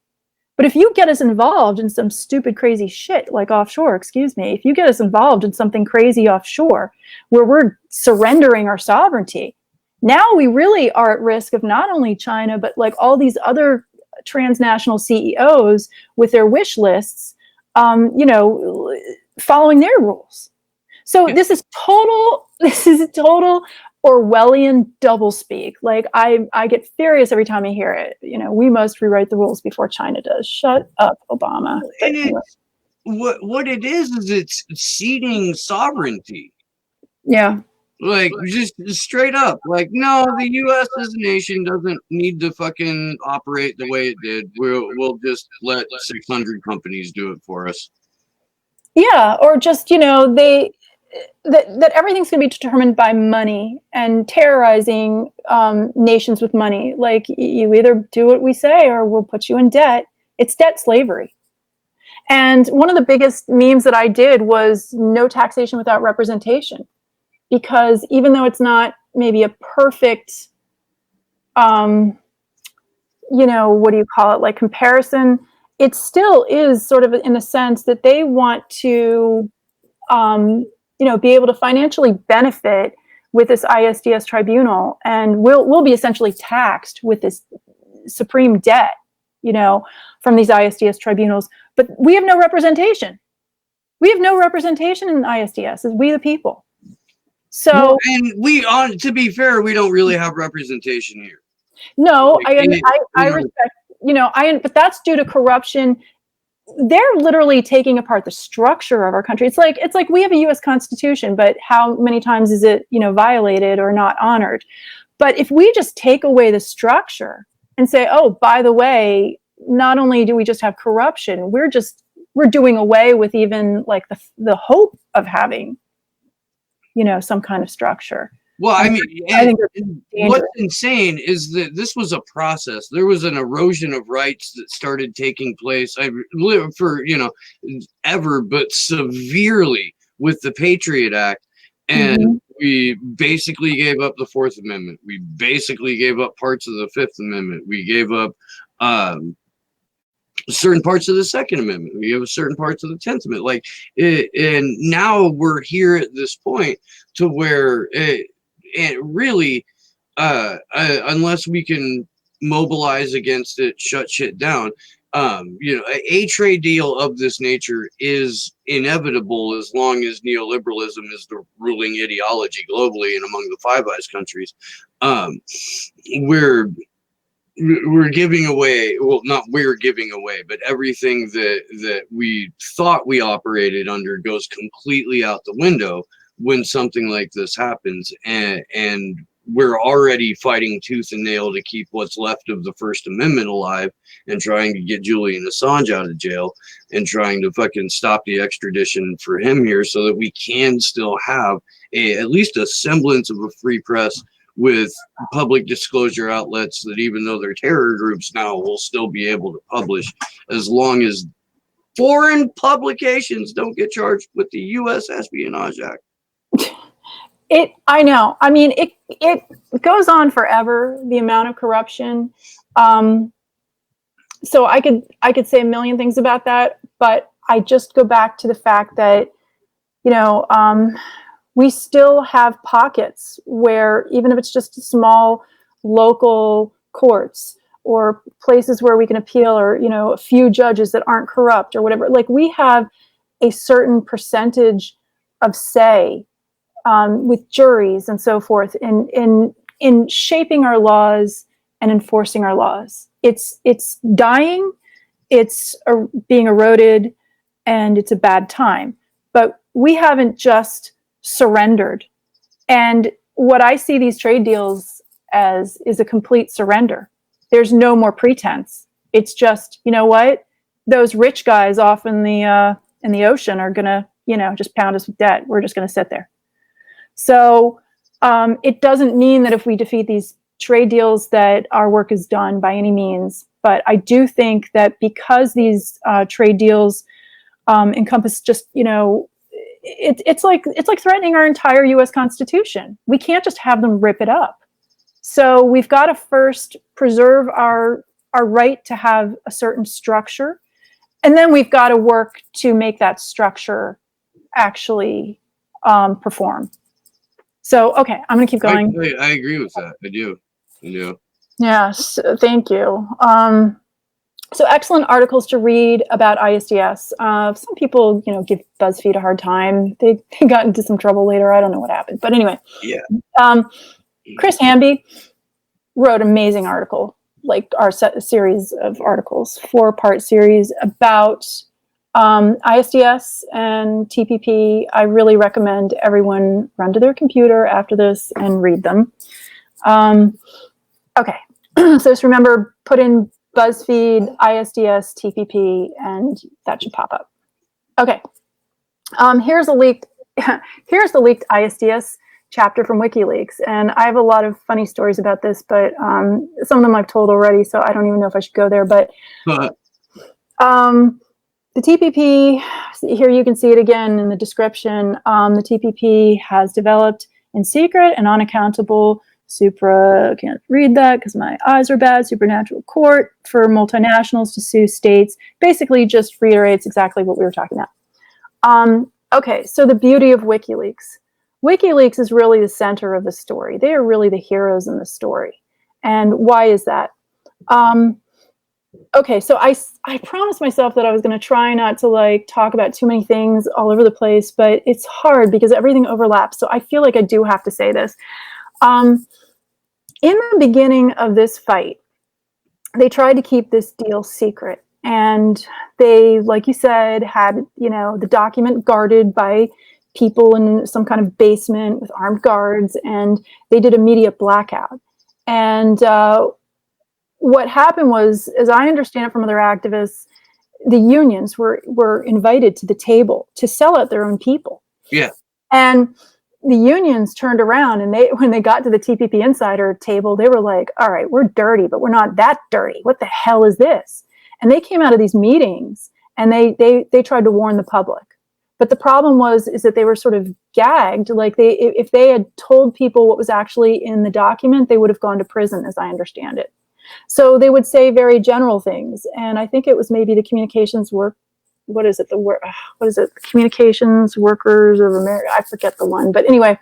But if you get us involved in some stupid, crazy shit like offshore, if you get us involved in something crazy offshore where we're surrendering our sovereignty, now we really are at risk of not only China, but like all these other transnational CEOs with their wish lists, following their rules. So this is total Orwellian doublespeak. Like I get furious every time I hear it. We must rewrite the rules before China does. Shut up, Obama. And what it is it's ceding sovereignty. Yeah. Like just straight up. Like, no, the US as a nation doesn't need to fucking operate the way it did. We'll just let 600 companies do it for us. Yeah, or just, that everything's going to be determined by money and terrorizing nations with money. Like, you either do what we say or we'll put you in debt. It's debt slavery. And one of the biggest memes that I did was no taxation without representation. Because even though it's not maybe a perfect, what do you call it, like comparison, it still is sort of in a sense that they want to, be able to financially benefit with this ISDS tribunal, and we'll be essentially taxed with this supreme debt, from these ISDS tribunals. But we have no representation. We have no representation in ISDS as we the people. So, and to be fair, we don't really have representation here. No, I respect, but that's due to corruption. They're literally taking apart the structure of our country. It's like we have a U.S. Constitution, but how many times is it, violated or not honored? But if we just take away the structure and say, oh, by the way, not only do we just have corruption, we're doing away with even like the hope of having, some kind of structure. Well, I mean, what's insane is that this was a process. There was an erosion of rights that started taking place ever, but severely with the Patriot Act. And we basically gave up the Fourth Amendment. We basically gave up parts of the Fifth Amendment. We gave up certain parts of the Second Amendment. We have certain parts of the 10th Amendment. And now we're here at this point to where it really, unless we can mobilize against it, shut shit down, a trade deal of this nature is inevitable as long as neoliberalism is the ruling ideology globally and among the Five Eyes countries. We're giving away, well, not we're giving away, but everything that we thought we operated under goes completely out the window when something like this happens. And we're already fighting tooth and nail to keep what's left of the First Amendment alive and trying to get Julian Assange out of jail and trying to fucking stop the extradition for him here so that we can still have at least a semblance of a free press with public disclosure outlets that, even though they're terror groups now, will still be able to publish as long as foreign publications don't get charged with the U.S. Espionage Act. I know. I mean, it goes on forever, the amount of corruption. So I could say a million things about that, but I just go back to the fact that, we still have pockets where, even if it's just small local courts or places where we can appeal, or, a few judges that aren't corrupt or whatever, like we have a certain percentage of say with juries and so forth in shaping our laws and enforcing our laws. It's dying, it's being eroded, and it's a bad time. But we haven't just surrendered. And what I see these trade deals as is a complete surrender. There's no more pretense. It's just, you know what? Those rich guys off in the ocean are gonna, just pound us with debt. We're just gonna sit there. So it doesn't mean that if we defeat these trade deals that our work is done by any means. But I do think that because these trade deals encompass just, it's like threatening our entire U.S. Constitution. We can't just have them rip it up. So we've got to first preserve our right to have a certain structure, and then we've got to work to make that structure actually perform. So, okay, I'm going to keep going. I agree with that. I do. Yes, thank you. So excellent articles to read about ISDS. Some people, give BuzzFeed a hard time. They got into some trouble later. I don't know what happened. But anyway. Yeah. Chris Hamby wrote an amazing article, like our series of articles, 4-part series about ISDS and TPP. I really recommend everyone run to their computer after this and read them. Okay, so just remember, put in BuzzFeed, ISDS, TPP, and that should pop up. Okay, here's the leaked ISDS chapter from WikiLeaks, and I have a lot of funny stories about this, but some of them I've told already, so I don't even know if I should go there. But the TPP, here you can see it again in the description. The TPP has developed in secret and unaccountable can't read that because my eyes are bad, supernatural court for multinationals to sue states. Basically just reiterates exactly what we were talking about. Okay, so the beauty of WikiLeaks. WikiLeaks is really the center of the story. They are really the heroes in the story. And why is that? Okay, so I promised myself that I was going to try not to talk about too many things all over the place, but it's hard because everything overlaps. So I feel like I do have to say this. In the beginning of this fight, they tried to keep this deal secret. And they, like you said, had, the document guarded by people in some kind of basement with armed guards, and they did a media blackout. And what happened was, as I understand it from other activists, the unions were invited to the table to sell out their own people. Yeah. And the unions turned around, and when they got to the TPP insider table, they were like, all right, we're dirty, but we're not that dirty. What the hell is this? And they came out of these meetings and they tried to warn the public. But the problem is that they were sort of gagged. If they had told people what was actually in the document, they would have gone to prison, as I understand it. So they would say very general things. And I think it was maybe the communications Communications Workers of America. I forget the one, but anyway,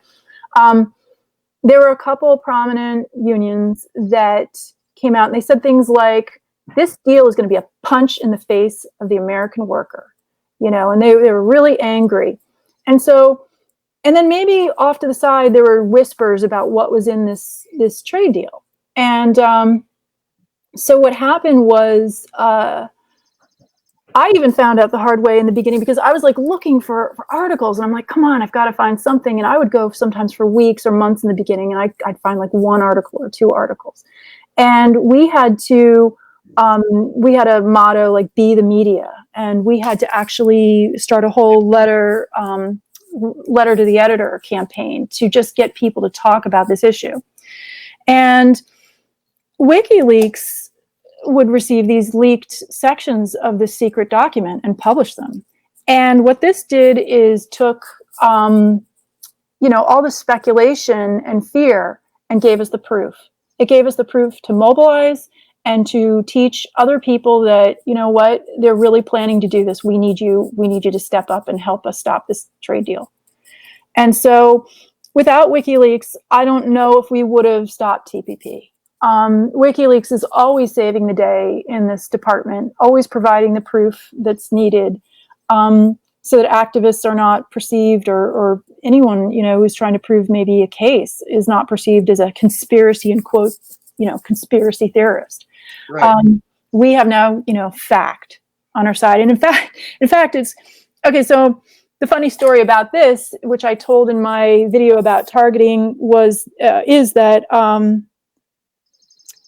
there were a couple prominent unions that came out and they said things like, this deal is going to be a punch in the face of the American worker, and they were really angry. And then maybe off to the side, there were whispers about what was in this trade deal. And so what happened was, I even found out the hard way in the beginning because I was looking for articles, and I'm like, come on, I've got to find something. And I would go sometimes for weeks or months in the beginning, and I'd find one article or 2 articles. And we had a motto be the media, and we had to actually start a whole letter to the editor campaign to just get people to talk about this issue. And WikiLeaks would receive these leaked sections of the secret document and publish them. And what this did is took, all the speculation and fear and gave us the proof. It gave us the proof to mobilize and to teach other people that, they're really planning to do this. We need you to step up and help us stop this trade deal. And so without WikiLeaks, I don't know if we would have stopped TPP. WikiLeaks is always saving the day in this department, always providing the proof that's needed, so that activists are not perceived, or anyone, who's trying to prove maybe a case is not perceived as a conspiracy, in quote, conspiracy theorist. Right. We have now, fact on our side. And in fact, it's, okay, so the funny story about this, which I told in my video about targeting, is that,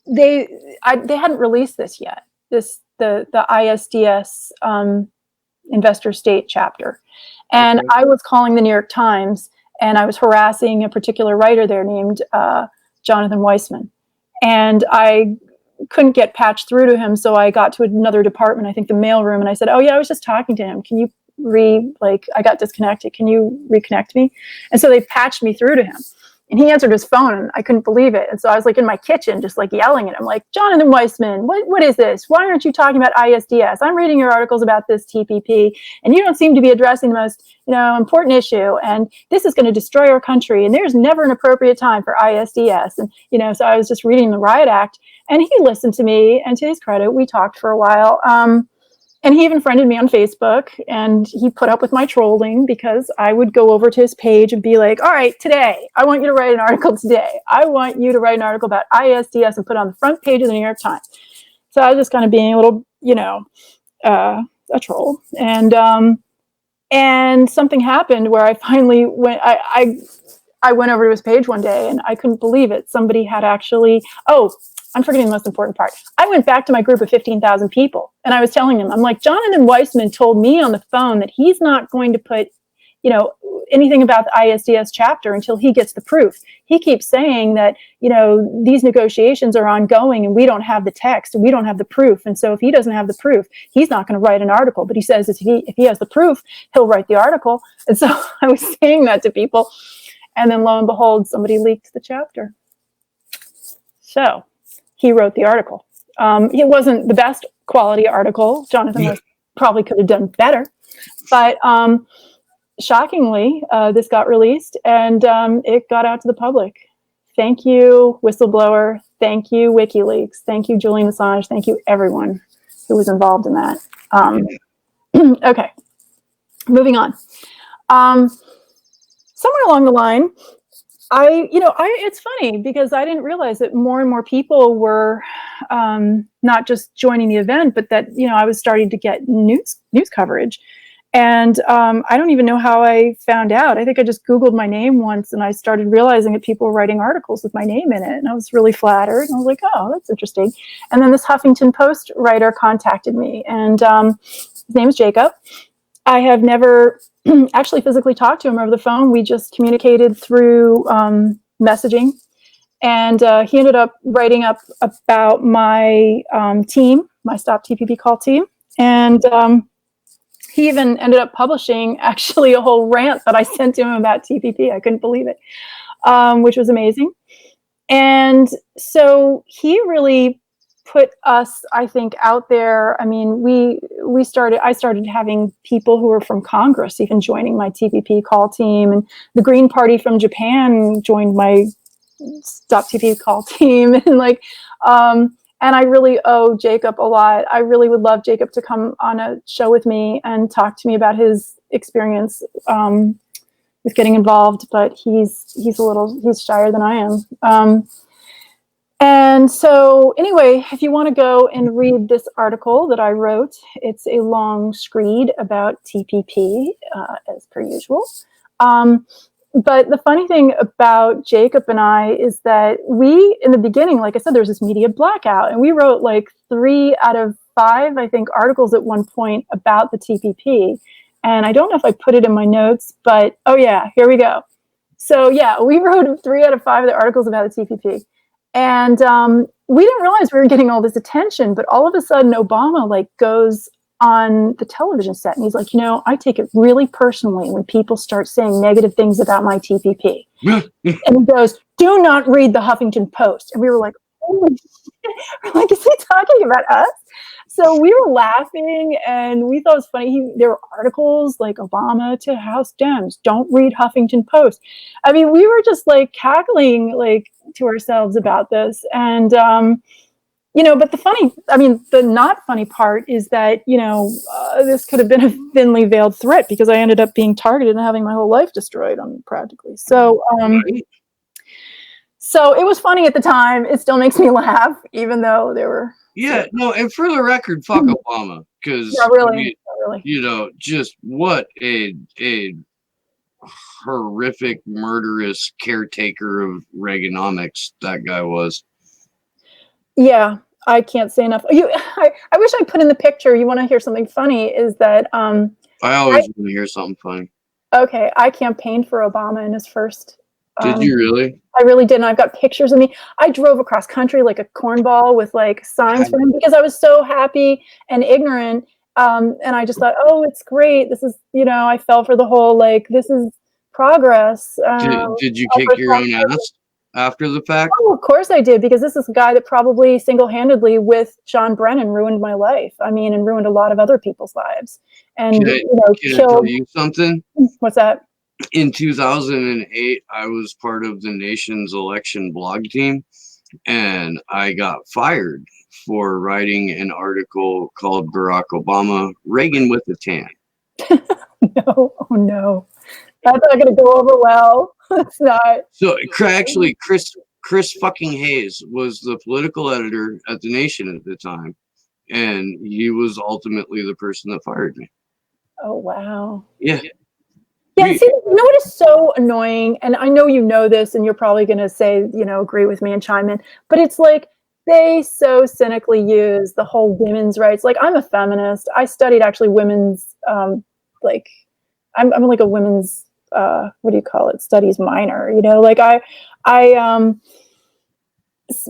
they hadn't released this yet. The ISDS investor state chapter, and okay. I was calling the New York Times, and I was harassing a particular writer there named Jonathan Weissman, and I couldn't get patched through to him. So I got to another department, I think the mailroom, and I said, oh yeah, I was just talking to him. Can you I got disconnected. Can you reconnect me? And so they patched me through to him. And he answered his phone, and I couldn't believe it. And so I was like in my kitchen, just like yelling at him, like, Jonathan Weissman, what is this? Why aren't you talking about ISDS? I'm reading your articles about this TPP, and you don't seem to be addressing the most, important issue. And this is going to destroy our country. And there's never an appropriate time for ISDS. And, so I was just reading the Riot Act, and he listened to me. And to his credit, we talked for a while. And he even friended me on Facebook, and he put up with my trolling because I would go over to his page and be like, all right, today, I want you to write an article today. I want you to write an article about ISDS and put it on the front page of the New York Times. So I was just kind of being a little, a troll. And something happened where I finally went, I went over to his page one day, and I couldn't believe it. Somebody had actually, I'm forgetting the most important part. I went back to my group of 15,000 people, and I was telling them, I'm like, Jonathan Weissman told me on the phone that he's not going to put, anything about the ISDS chapter until he gets the proof. He keeps saying that, these negotiations are ongoing and we don't have the text and we don't have the proof. And so if he doesn't have the proof, he's not going to write an article. But he says if he has the proof, he'll write the article. And so I was saying that to people. And then lo and behold, somebody leaked the chapter. So he wrote the article. It wasn't the best quality article. Jonathan probably could have done better. But shockingly, this got released, and it got out to the public. Thank you, whistleblower. Thank you, WikiLeaks. Thank you, Julian Assange. Thank you, everyone who was involved in that. Okay, moving on. Somewhere along the line, it's funny because I didn't realize that more and more people were not just joining the event, but that, I was starting to get news coverage. And I don't even know how I found out. I think I just Googled my name once, and I started realizing that people were writing articles with my name in it. And I was really flattered. And I was like, oh, that's interesting. And then this Huffington Post writer contacted me, and his name is Jacob. I have never actually physically talked to him over the phone. We just communicated through messaging. And he ended up writing up about my team, my Stop TPP Call team. And he even ended up publishing actually a whole rant that I sent to him about TPP. I couldn't believe it, which was amazing. And so he really put us, I think, out there. I mean, I started having people who were from Congress even joining my TPP call team, and the Green Party from Japan joined my Stop TPP call team, and and I really owe Jacob a lot. I really would love Jacob to come on a show with me and talk to me about his experience with getting involved, but he's shyer than I am. And so anyway, if you want to go and read this article that I wrote, it's a long screed about TPP, as per usual. But the funny thing about Jacob and I is that we, in the beginning, like I said, there was this media blackout, and we wrote like 3 out of 5, I think, articles at one point about the TPP. And I don't know if I put it in my notes, but oh yeah, here we go. So yeah, we wrote 3 out of 5 of the articles about the TPP. And we didn't realize we were getting all this attention, but all of a sudden Obama goes on the television set, and he's like, I take it really personally when people start saying negative things about my TPP. And he goes, do not read the Huffington Post. And we were like, holy shit. We're like, is he talking about us? So we were laughing, and we thought it was funny. There were articles like Obama to House Dems, don't read Huffington Post. I mean, we were just cackling to ourselves about this. And but the not funny part is that, this could have been a thinly veiled threat, because I ended up being targeted and having my whole life destroyed practically. So, so it was funny at the time. It still makes me laugh, even though there were. Yeah, no, and for the record, fuck Obama, because really. Just what a horrific, murderous caretaker of Reaganomics that guy was. Yeah. I can't say enough. I wish I put in the picture. You want to hear something funny? Is that I always want to hear something funny. Okay, I campaigned for Obama in his first Did you really? I really did. And I've got pictures of me. I drove across country like a cornball with like signs for him because I was so happy and ignorant. And I just thought, oh, it's great. This is, I fell for the whole, like, this is progress. Did you kick your own ass after the fact? Oh, of course I did, because this is a guy that probably single-handedly with John Brennan ruined my life. I mean, and ruined a lot of other people's lives. And, Can I killed. tell you something? What's that? In 2008, I was part of the nation's election blog team, and I got fired for writing an article called Barack Obama, Reagan with a Tan. No, oh no. That's not going to go over well. It's not. So actually, Chris fucking Hayes was the political editor at The Nation at the time, and he was ultimately the person that fired me. Oh, wow. Yeah. Yeah, see, you know what is so annoying? And I know you know this, and you're probably going to say, agree with me and chime in, but it's like they so cynically use the whole women's rights. Like, I'm a feminist. I studied actually women's, I'm like a women's, what do you call it? Studies minor,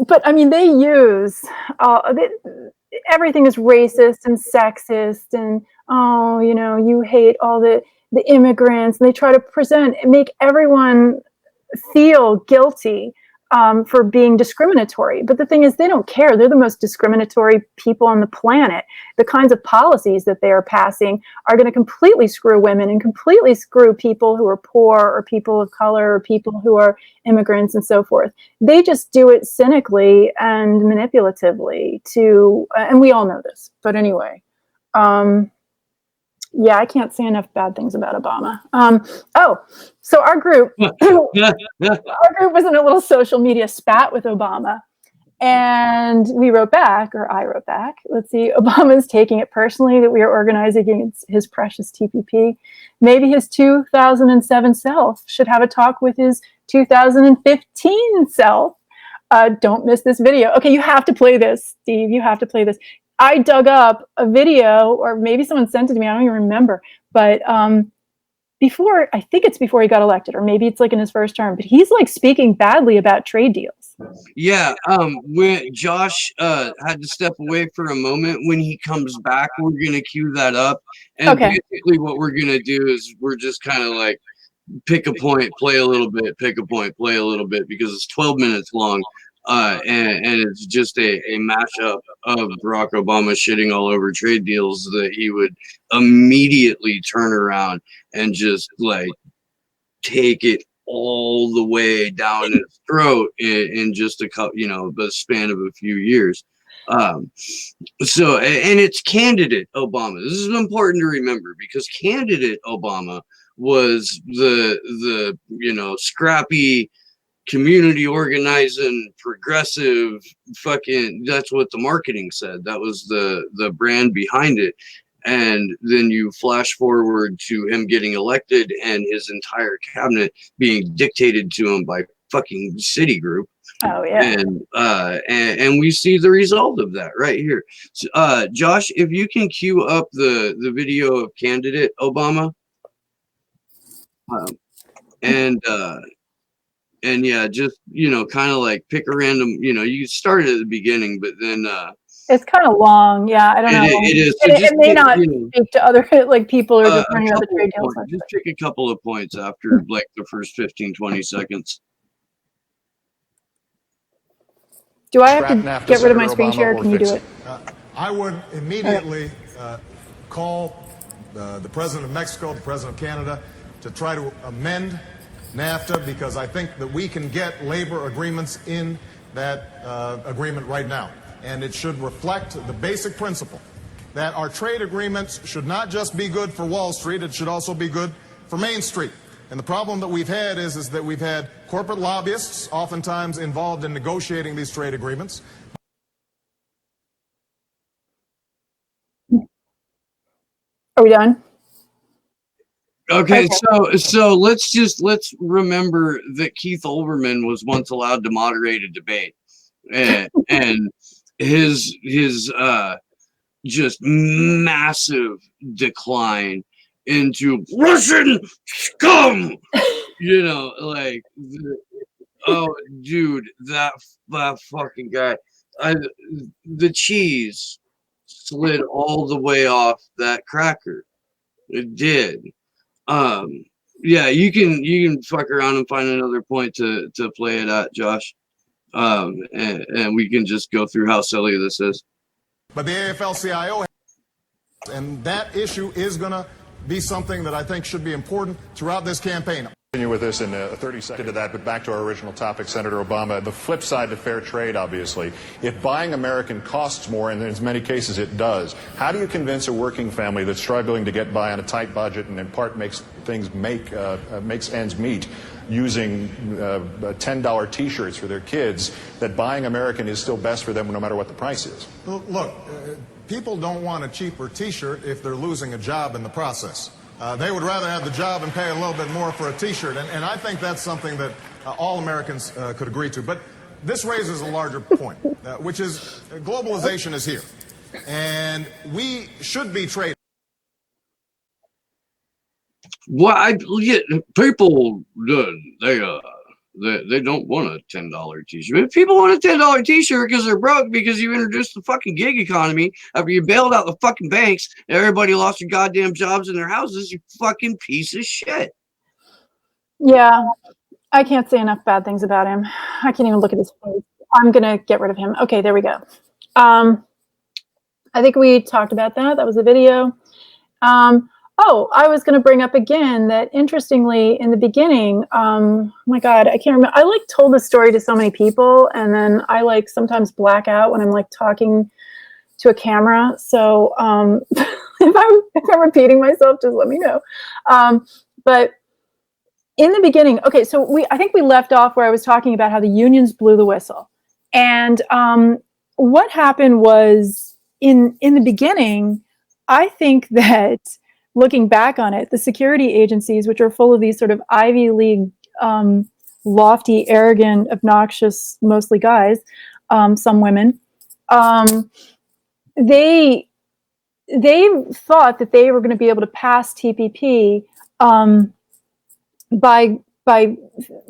but I mean, they use, everything is racist and sexist and, you hate all the immigrants, and they try to make everyone feel guilty for being discriminatory. But the thing is, they don't care. They're the most discriminatory people on the planet. The kinds of policies that they are passing are going to completely screw women and completely screw people who are poor or people of color or people who are immigrants and so forth. They just do it cynically and manipulatively and we all know this. But anyway, yeah, I can't say enough bad things about Obama. So our group was in a little social media spat with Obama, and I wrote back. Let's see, Obama's taking it personally that we are organizing against his precious TPP. Maybe his 2007 self should have a talk with his 2015 self. Don't miss this video. Okay, you have to play this, Steve. You have to play this. I dug up a video, or maybe someone sent it to me. I don't even remember. But I think it's before he got elected, or maybe it's like in his first term. But he's like speaking badly about trade deals. Yeah. When Josh had to step away for a moment, when he comes back, we're gonna cue that up. And basically, what we're gonna do is we're just kind of like pick a point, play a little bit, pick a point, play a little bit, because it's 12 minutes long. And it's just a mashup of Barack Obama shitting all over trade deals that he would immediately turn around and just like take it all the way down his throat in just the span of a few years. So, and it's candidate Obama. This is important to remember, because candidate Obama was the scrappy, community organizing, progressive, that's what the marketing said. That was the brand behind it. And then you flash forward to him getting elected and his entire cabinet being dictated to him by fucking Citigroup. Oh yeah. And we see the result of that right here. So, Josh, if you can cue up the video of candidate Obama. And yeah, just, kind of like pick a random, you start at the beginning, but then it's kind of long. Yeah, I don't know. It is. So it may not speak to other people or just learning about the trade deals. Just pick a couple of points after like the first 15-20 seconds. Do I have to get rid of my screen share? Can you do it? I would immediately call the president of Mexico, the president of Canada, to try to amend NAFTA, because I think that we can get labor agreements in that agreement right now. And it should reflect the basic principle that our trade agreements should not just be good for Wall Street, it should also be good for Main Street. And the problem that we've had is that we've had corporate lobbyists oftentimes involved in negotiating these trade agreements. Are we done? Okay, so let's remember that Keith Olbermann was once allowed to moderate a debate, and his just massive decline into Russian scum You know, like, oh, dude, that fucking guy. The cheese slid all the way off that cracker. It did. Um, yeah, you can fuck around and find another point to play it at, Josh. And we can just go through how silly this is. But the AFL-CIO, and that issue is going to be something that I think should be important throughout this campaign. Continue with this in 30 seconds to that, but back to our original topic, Senator Obama. The flip side to fair trade, obviously, if buying American costs more, and in many cases it does, how do you convince a working family that's struggling to get by on a tight budget and in part makes ends meet using $10 T-shirts for their kids that buying American is still best for them no matter what the price is? Look, people don't want a cheaper T-shirt if they're losing a job in the process. They would rather have the job and pay a little bit more for a T-shirt, and I think that's something that all Americans could agree to. But this raises a larger point, which is globalization is here, and we should be trading. Well, people, they don't want a $10 T-shirt. If people want a $10 T-shirt because they're broke, because you introduced the fucking gig economy after you bailed out the fucking banks and everybody lost their goddamn jobs in their houses, you fucking piece of shit. Yeah, I can't say enough bad things about him. I can't even look at his face. I'm gonna get rid of him. Okay, there we go. I think we talked about that. That was the video. Oh, I was going to bring up again that interestingly in the beginning, oh my God, I can't remember. I like told this story to so many people, and then I like sometimes black out when I'm like talking to a camera. So if I'm repeating myself, just let me know. But in the beginning, okay, so I think we left off where I was talking about how the unions blew the whistle. And what happened was in the beginning, I think that looking back on it, the security agencies, which are full of these sort of Ivy League, lofty, arrogant, obnoxious, mostly guys, some women, they thought that they were going to be able to pass TPP by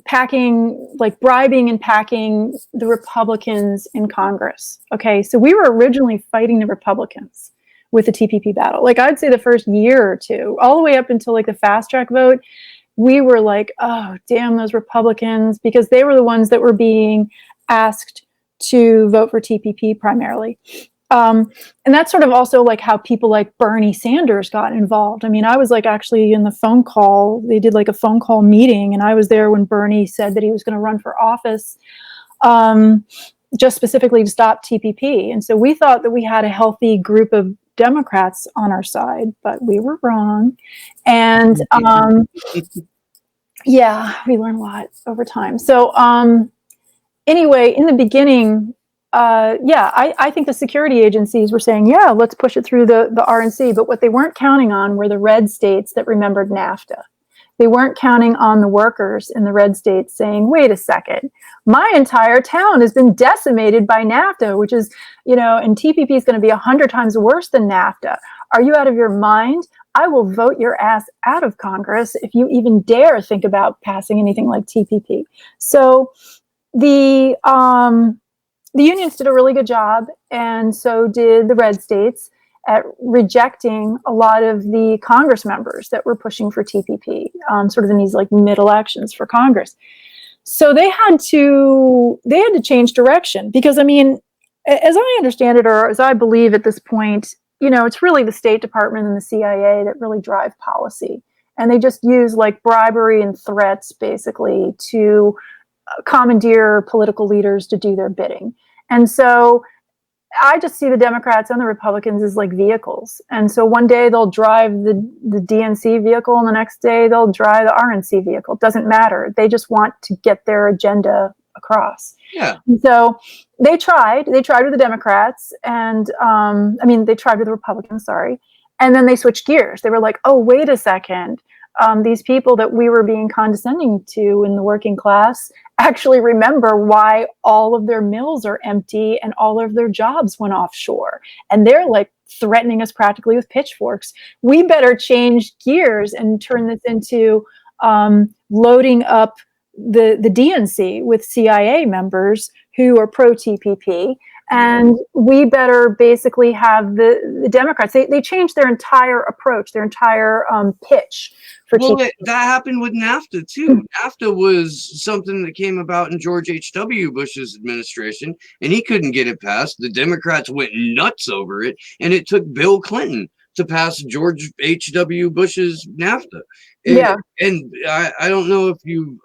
packing, like bribing and packing the Republicans in Congress. Okay, so we were originally fighting the Republicans with the TPP battle. Like I'd say the first year or two, all the way up until like the fast track vote, we were like, oh, damn those Republicans, because they were the ones that were being asked to vote for TPP primarily. And that's sort of also like how people like Bernie Sanders got involved. I mean, I was like actually in the phone call, they did like a phone call meeting, and I was there when Bernie said that he was going to run for office just specifically to stop TPP. And so we thought that we had a healthy group of Democrats on our side, but we were wrong. And yeah, we learned a lot over time. So anyway, in the beginning, I think the security agencies were saying, yeah, let's push it through the RNC. But what they weren't counting on were the red states that remembered NAFTA. They weren't counting on the workers in the red states saying, wait a second, my entire town has been decimated by NAFTA, which is, and TPP is going to be 100 times worse than NAFTA. Are you out of your mind? I will vote your ass out of Congress if you even dare think about passing anything like TPP. So the unions did a really good job, and so did the red states, at rejecting a lot of the Congress members that were pushing for TPP, sort of in these like mid-elections for Congress. So they had to change direction, because I mean, as I understand it, or as I believe at this point, it's really the State Department and the CIA that really drive policy, and they just use like bribery and threats basically to commandeer political leaders to do their bidding. And so I just see the Democrats and the Republicans as like vehicles. And so one day they'll drive the DNC vehicle, and the next day they'll drive the RNC vehicle. It doesn't matter. They just want to get their agenda across. Yeah. And so they tried with the Democrats, and they tried with the Republicans, sorry. And then they switched gears. They were like, oh, wait a second. These people that we were being condescending to in the working class actually remember why all of their mills are empty and all of their jobs went offshore. And they're like threatening us practically with pitchforks. We better change gears and turn this into loading up the DNC with CIA members who are pro-TPP. And we better basically have the Democrats. They changed their entire approach, their entire pitch for TPP. That happened with NAFTA too. NAFTA was something that came about in George H.W. Bush's administration, and he couldn't get it passed. The Democrats went nuts over it, and it took Bill Clinton to pass George H.W. Bush's NAFTA. And I don't know if you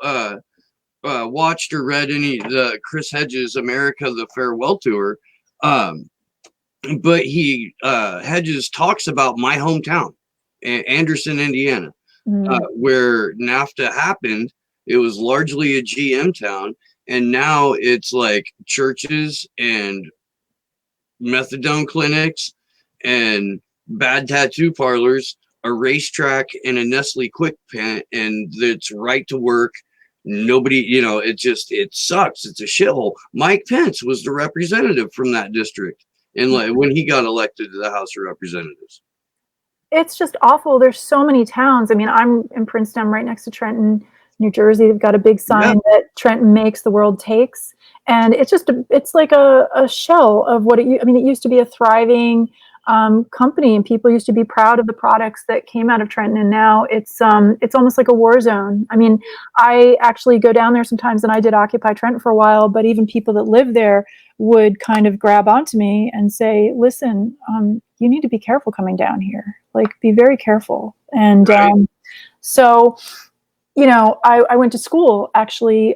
watched or read any the Chris Hedges' America the Farewell Tour, but Hedges talks about my hometown, Anderson, Indiana, where NAFTA happened. It was largely a GM town, and now it's like churches and methadone clinics and bad tattoo parlors, a racetrack, and a Nestle Quick Pant, and it's right to work. Nobody, it sucks. It's a shithole. Mike Pence was the representative from that district, and when he got elected to the House of Representatives. It's just awful. There's so many towns. I mean, I'm in Princeton, right next to Trenton, New Jersey. They've got a big sign that Trenton makes, the world takes. And it's just, it's like a shell of what it used to be a thriving company, and people used to be proud of the products that came out of Trenton. And now it's almost like a war zone. I mean, I actually go down there sometimes, and I did Occupy Trenton for a while, but even people that live there would kind of grab onto me and say, listen, you need to be careful coming down here. Like, be very careful. And so, I went to school actually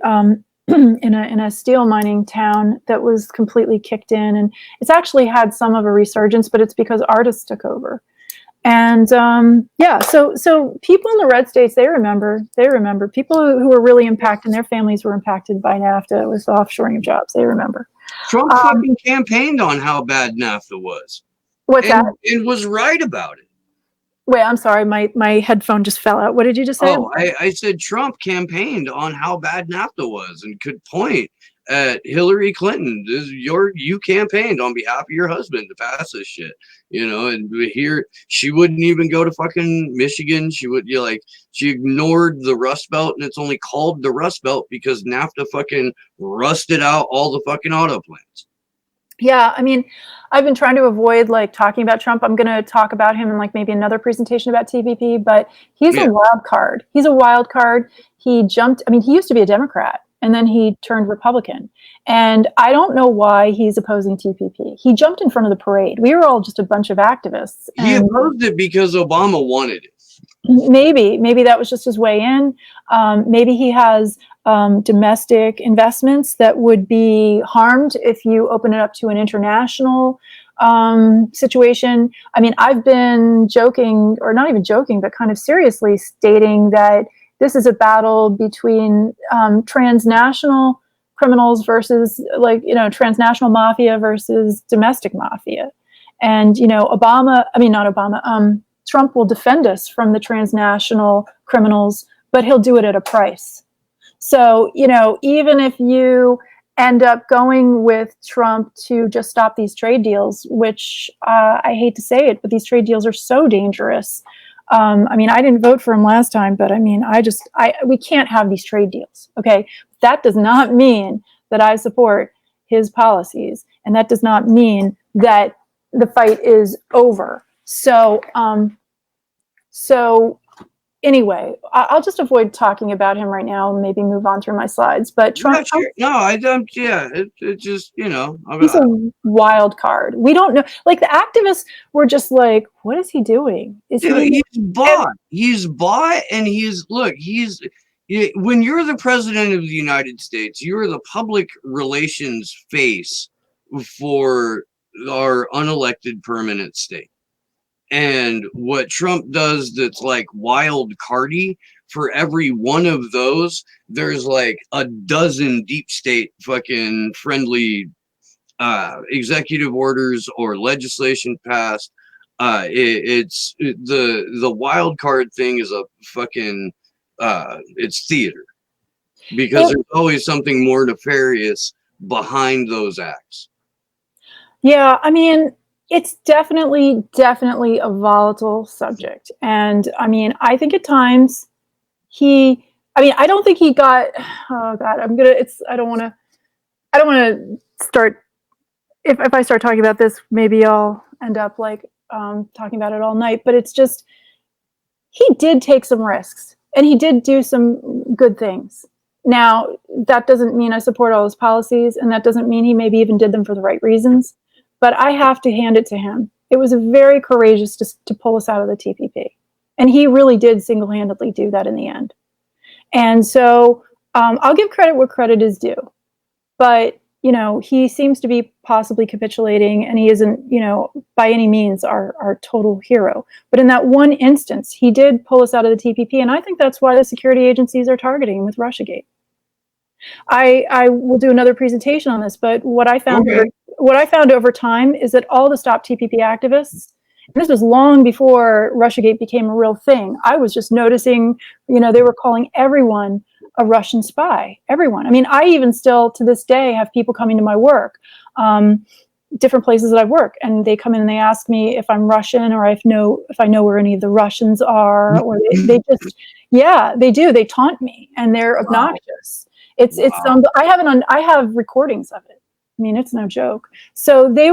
in a steel mining town that was completely kicked in, and it's actually had some of a resurgence, but it's because artists took over. And so people in the red states, they remember people who were really impacted, and their families were impacted by NAFTA with the offshoring of jobs. They remember. Trump fucking campaigned on how bad NAFTA was. What's that? And was right about it. Wait, I'm sorry, my headphone just fell out. What did you just say? Oh, I said Trump campaigned on how bad NAFTA was and could point at Hillary Clinton. You campaigned on behalf of your husband to pass this shit, and here she wouldn't even go to fucking Michigan. She ignored the Rust Belt, and it's only called the Rust Belt because NAFTA fucking rusted out all the fucking auto plants. Yeah, I mean, I've been trying to avoid talking about Trump. I'm going to talk about him in maybe another presentation about TPP, but he's a wild card. He's a wild card. He jumped. I mean, he used to be a Democrat, and then he turned Republican. And I don't know why he's opposing TPP. He jumped in front of the parade. We were all just a bunch of activists. He opposed it because Obama wanted it. Maybe that was just his way in. Maybe he has domestic investments that would be harmed if you open it up to an international situation. I mean, I've been joking, or not even joking, but kind of seriously stating that this is a battle between transnational criminals versus transnational mafia versus domestic mafia. And, Trump will defend us from the transnational criminals, but he'll do it at a price. So, even if you end up going with Trump to just stop these trade deals, which I hate to say it, but these trade deals are so dangerous. I didn't vote for him last time, but we can't have these trade deals. Okay. That does not mean that I support his policies. And that does not mean that the fight is over. So anyway, I'll just avoid talking about him right now and maybe move on through my slides. But Trump, no, I don't. Yeah, it just he's a wild card. We don't know. The activists were just like, "What is he doing? He's bought. He's bought, and when you're the president of the United States, you're the public relations face for our unelected permanent state. And what Trump does that's wild cardy, for every one of those, there's a dozen deep state fucking friendly executive orders or legislation passed. It's the wild card thing is a fucking it's theater, because there's always something more nefarious behind those acts. Yeah, it's definitely a volatile subject. And I think at times I mean, I don't think he got, oh God, I don't want to start, if I start talking about this, maybe I'll end up like talking about it all night, but it's just, he did take some risks and he did do some good things. Now, that doesn't mean I support all his policies, and that doesn't mean he maybe even did them for the right reasons, but I have to hand it to him. It was very courageous to pull us out of the TPP. And he really did single-handedly do that in the end. And so I'll give credit where credit is due. But, you know, he seems to be possibly capitulating, and he isn't, you know, by any means our total hero. But in that one instance, he did pull us out of the TPP. And I think that's why the security agencies are targeting him with Russiagate. I will do another presentation on this, but what I found over time is that all the Stop TPP activists, and this was long before Russiagate became a real thing. I was just noticing, you know, they were calling everyone a Russian spy. Everyone. I mean, I even still to this day have people coming to my work, different places that I work, and they come in and they ask me if I'm Russian or if I know where any of the Russians are, or they just, yeah, they do. They taunt me and they're obnoxious. It's I have recordings of it. I mean, it's no joke. So they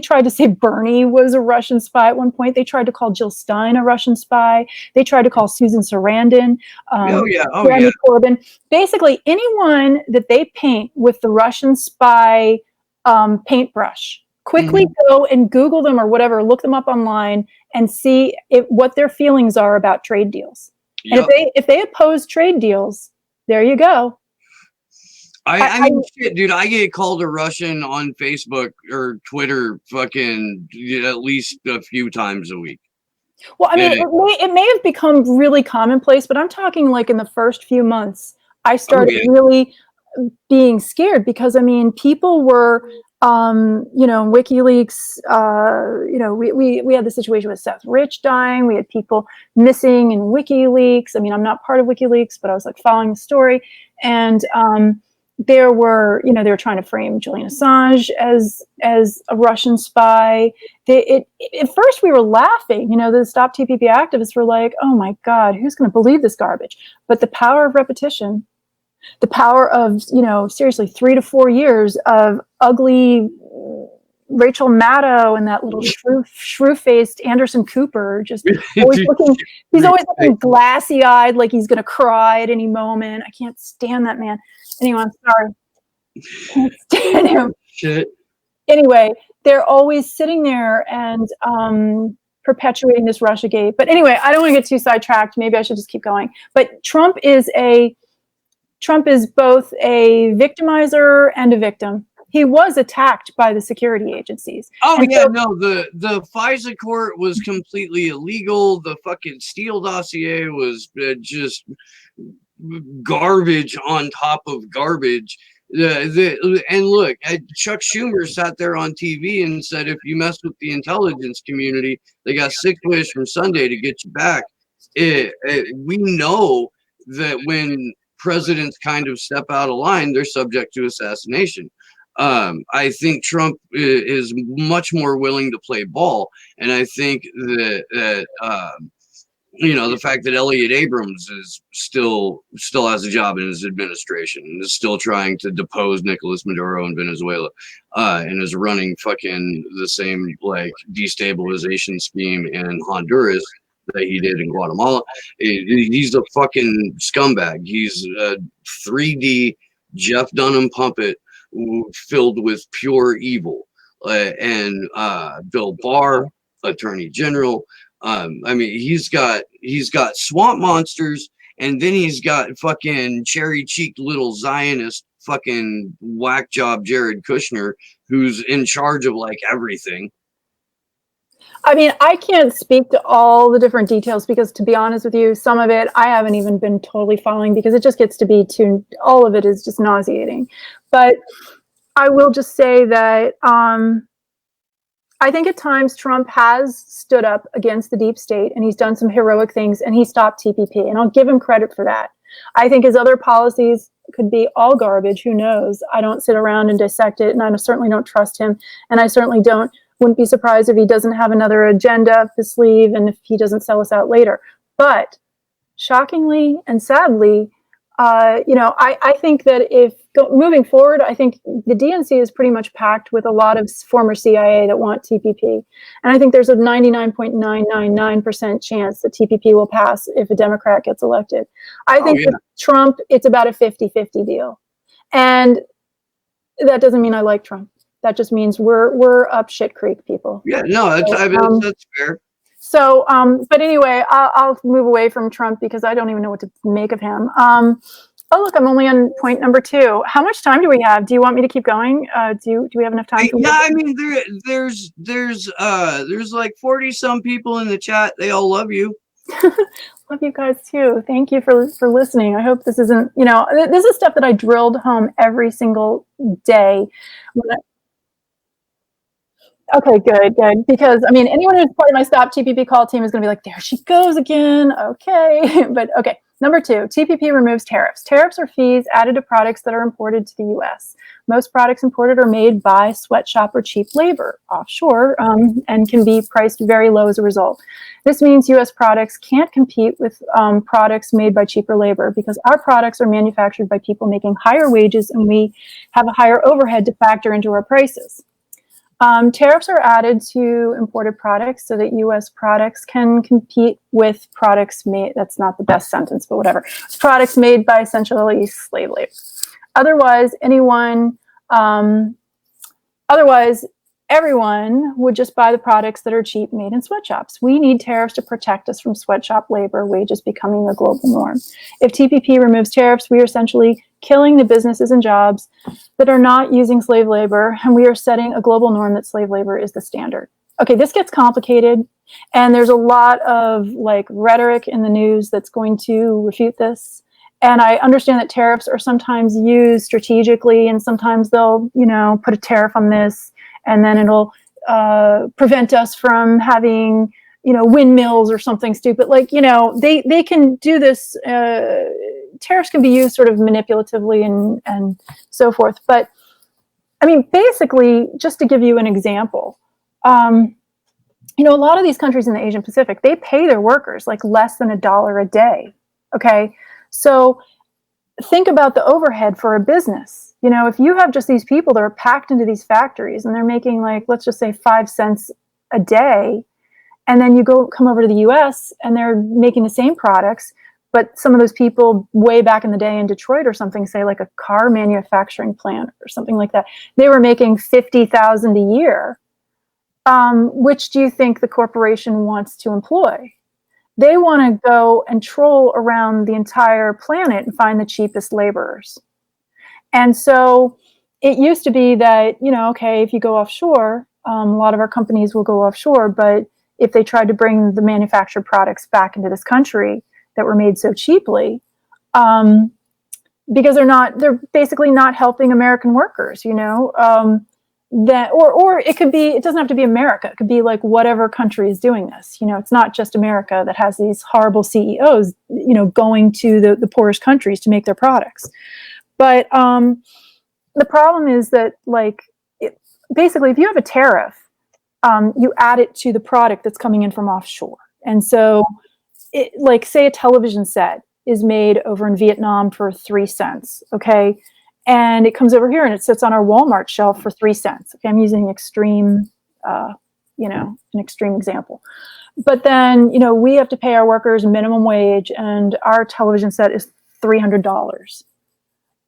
tried to say Bernie was a Russian spy at one point. They tried to call Jill Stein a Russian spy. They tried to call Susan Sarandon, Jeremy Corbyn. Basically, anyone that they paint with the Russian spy paintbrush, quickly go and Google them or whatever, look them up online and see what their feelings are about trade deals. Yep. And if they oppose trade deals, there you go. I mean, shit, dude, I get called a Russian on Facebook or Twitter fucking at least a few times a week. Well, I mean, it may have become really commonplace, but I'm talking like in the first few months, I started really being scared because, I mean, people were, you know, WikiLeaks, you know, we had the situation with Seth Rich dying. We had people missing in WikiLeaks. I mean, I'm not part of WikiLeaks, but I was like following the story. And, there were, you know, they were trying to frame Julian Assange as a Russian spy. At first we were laughing, you know, the Stop TPP activists were like, oh my God, who's going to believe this garbage? But the power of repetition, the power of, you know, seriously, 3 to 4 years of ugly Rachel Maddow and that little shrew-faced Anderson Cooper, just always he's always looking glassy-eyed, like he's going to cry at any moment. I can't stand that man. Anyway, I'm sorry. Can't stand him. Shit. Anyway, they're always sitting there and perpetuating this Russiagate. But anyway, I don't want to get too sidetracked. Maybe I should just keep going. But Trump is both a victimizer and a victim. He was attacked by the security agencies. Oh, and the FISA court was completely illegal. The fucking Steele dossier was just garbage on top of garbage. And look, Chuck Schumer sat there on TV and said, if you mess with the intelligence community, they got 6 ways from Sunday to get you back. We know that when presidents kind of step out of line, they're subject to assassination. I think Trump is much more willing to play ball, and I think that you know, the fact that Elliot Abrams is still has a job in his administration and is still trying to depose Nicolas Maduro in Venezuela, and is running fucking the same like destabilization scheme in Honduras that he did in Guatemala. He's a fucking scumbag. He's a 3D Jeff Dunham puppet filled with pure evil. And Bill Barr, Attorney General. I mean, he's got swamp monsters, and then he's got fucking cherry-cheeked little Zionist fucking whack job Jared Kushner, who's in charge of like everything. I mean, I can't speak to all the different details because, to be honest with you, some of it I haven't even been totally following because it just gets to be all of it is just nauseating. But I will just say that I think at times Trump has stood up against the deep state and he's done some heroic things and he stopped TPP, and I'll give him credit for that. I think his other policies could be all garbage. Who knows? I don't sit around and dissect it, and I certainly don't trust him, and I certainly wouldn't be surprised if he doesn't have another agenda up his sleeve and if he doesn't sell us out later. But shockingly and sadly, I think that moving forward, I think the DNC is pretty much packed with a lot of former CIA that want TPP. And I think there's a 99.999% chance that TPP will pass if a Democrat gets elected. I think with Trump, it's about a 50-50 deal. And that doesn't mean I like Trump. That just means we're up shit creek, people. Yeah, no, that's fair. So, but anyway, I'll move away from Trump because I don't even know what to make of him. Oh, look, I'm only on point number 2. How much time do we have? Do you want me to keep going? Do we have enough time? Yeah, I mean, there's like 40 some people in the chat. They all love you. Love you guys too. Thank you for listening. I hope this isn't, this is stuff that I drilled home every single day. Okay, good. Because, I mean, anyone who's part of my Stop TPP call team is going to be like, there she goes again. Okay. But okay. Number 2, TPP removes tariffs. Tariffs are fees added to products that are imported to the U.S. Most products imported are made by sweatshop or cheap labor offshore and can be priced very low as a result. This means U.S. products can't compete with products made by cheaper labor because our products are manufactured by people making higher wages and we have a higher overhead to factor into our prices. Tariffs are added to imported products so that U.S. products can compete with products made, that's not the best sentence, but whatever, products made by essentially slave labor. Otherwise, everyone would just buy the products that are cheap made in sweatshops. We need tariffs to protect us from sweatshop labor wages becoming the global norm. If TPP removes tariffs, we are essentially killing the businesses and jobs that are not using slave labor, and we are setting a global norm that slave labor is the standard. Okay, this gets complicated, and there's a lot of rhetoric in the news that's going to refute this. And I understand that tariffs are sometimes used strategically, and sometimes they'll, put a tariff on this, and then it'll prevent us from having, windmills or something stupid. They can do this. Tariffs can be used sort of manipulatively and so forth. But I mean, basically, just to give you an example, a lot of these countries in the Asian Pacific, they pay their workers less than $1 a day. Okay. So think about the overhead for a business. If you have just these people that are packed into these factories and they're making let's just say 5 cents a day, and then you come over to the US and they're making the same products, but some of those people way back in the day in Detroit or something, say a car manufacturing plant or something like that, they were making $50,000 a year. Which do you think the corporation wants to employ? They want to go and troll around the entire planet and find the cheapest laborers. And so it used to be that, okay, if you go offshore, a lot of our companies will go offshore, but if they tried to bring the manufactured products back into this country that were made so cheaply, because they're basically not helping American workers, that, or it could be, it doesn't have to be America. It could be whatever country is doing this. It's not just America that has these horrible CEOs, going to the poorest countries to make their products. But the problem is that basically if you have a tariff, you add it to the product that's coming in from offshore. And so say a television set is made over in Vietnam for 3 cents. Okay. And it comes over here and it sits on our Walmart shelf for 3 cents. Okay, I'm using an extreme example. But then, we have to pay our workers minimum wage and our television set is $300.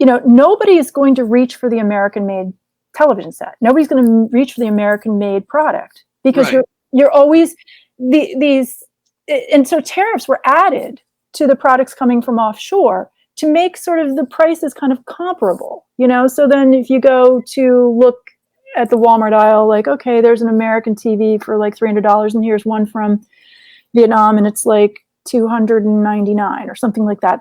Nobody is going to reach for the American-made television set. Nobody's going to reach for the American-made product because you're always these. And so tariffs were added to the products coming from offshore to make sort of the prices kind of comparable, So then if you go to look at the Walmart aisle, okay, there's an American TV for $300 and here's one from Vietnam and it's $299 or something like that.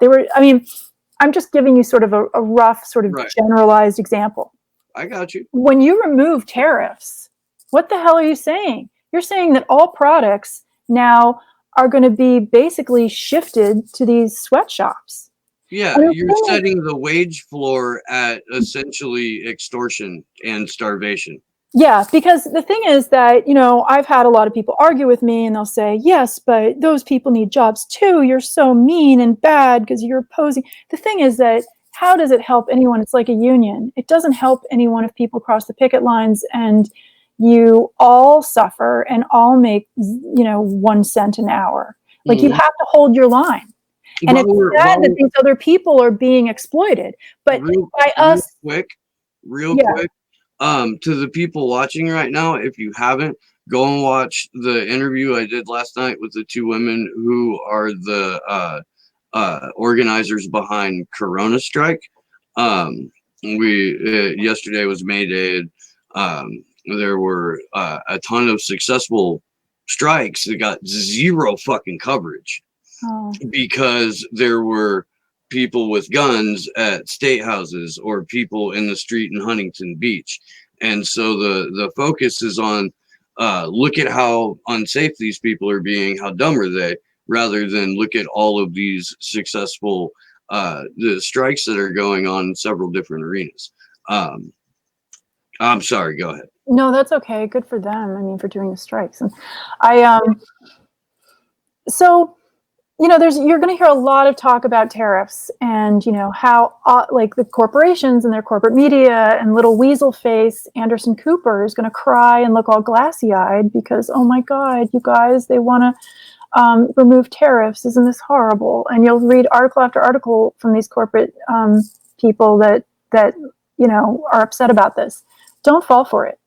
I'm just giving you sort of a rough sort of generalized example. I got you. When you remove tariffs, what the hell are you saying? You're saying that all products now are going to be basically shifted to these sweatshops. Yeah, you're setting the wage floor at essentially extortion and starvation. Yeah, because the thing is that, I've had a lot of people argue with me and they'll say, yes, but those people need jobs too. You're so mean and bad because you're opposing. The thing is that how does it help anyone? It's like a union. It doesn't help anyone if people cross the picket lines and you all suffer and all make, 1 cent an hour. Like you have to hold your line. And it's sad that these other people are being exploited. But by us, real quick, to the people watching right now, if you haven't, go and watch the interview I did last night with the 2 women who are the organizers behind Corona Strike. Yesterday was May Day. There were a ton of successful strikes that got 0 fucking coverage because there were people with guns at state houses or people in the street in Huntington Beach. And so the focus is on look at how unsafe these people are being, how dumb are they, rather than look at all of these successful the strikes that are going on in several different arenas. I'm sorry, go ahead. No, that's okay. Good for them. I mean, for doing the strikes. And so, you're going to hear a lot of talk about tariffs and, how like the corporations and their corporate media and little weasel face Anderson Cooper is going to cry and look all glassy eyed because, oh my God, you guys, they want to remove tariffs. Isn't this horrible? And you'll read article after article from these corporate people that are upset about this. Don't fall for it.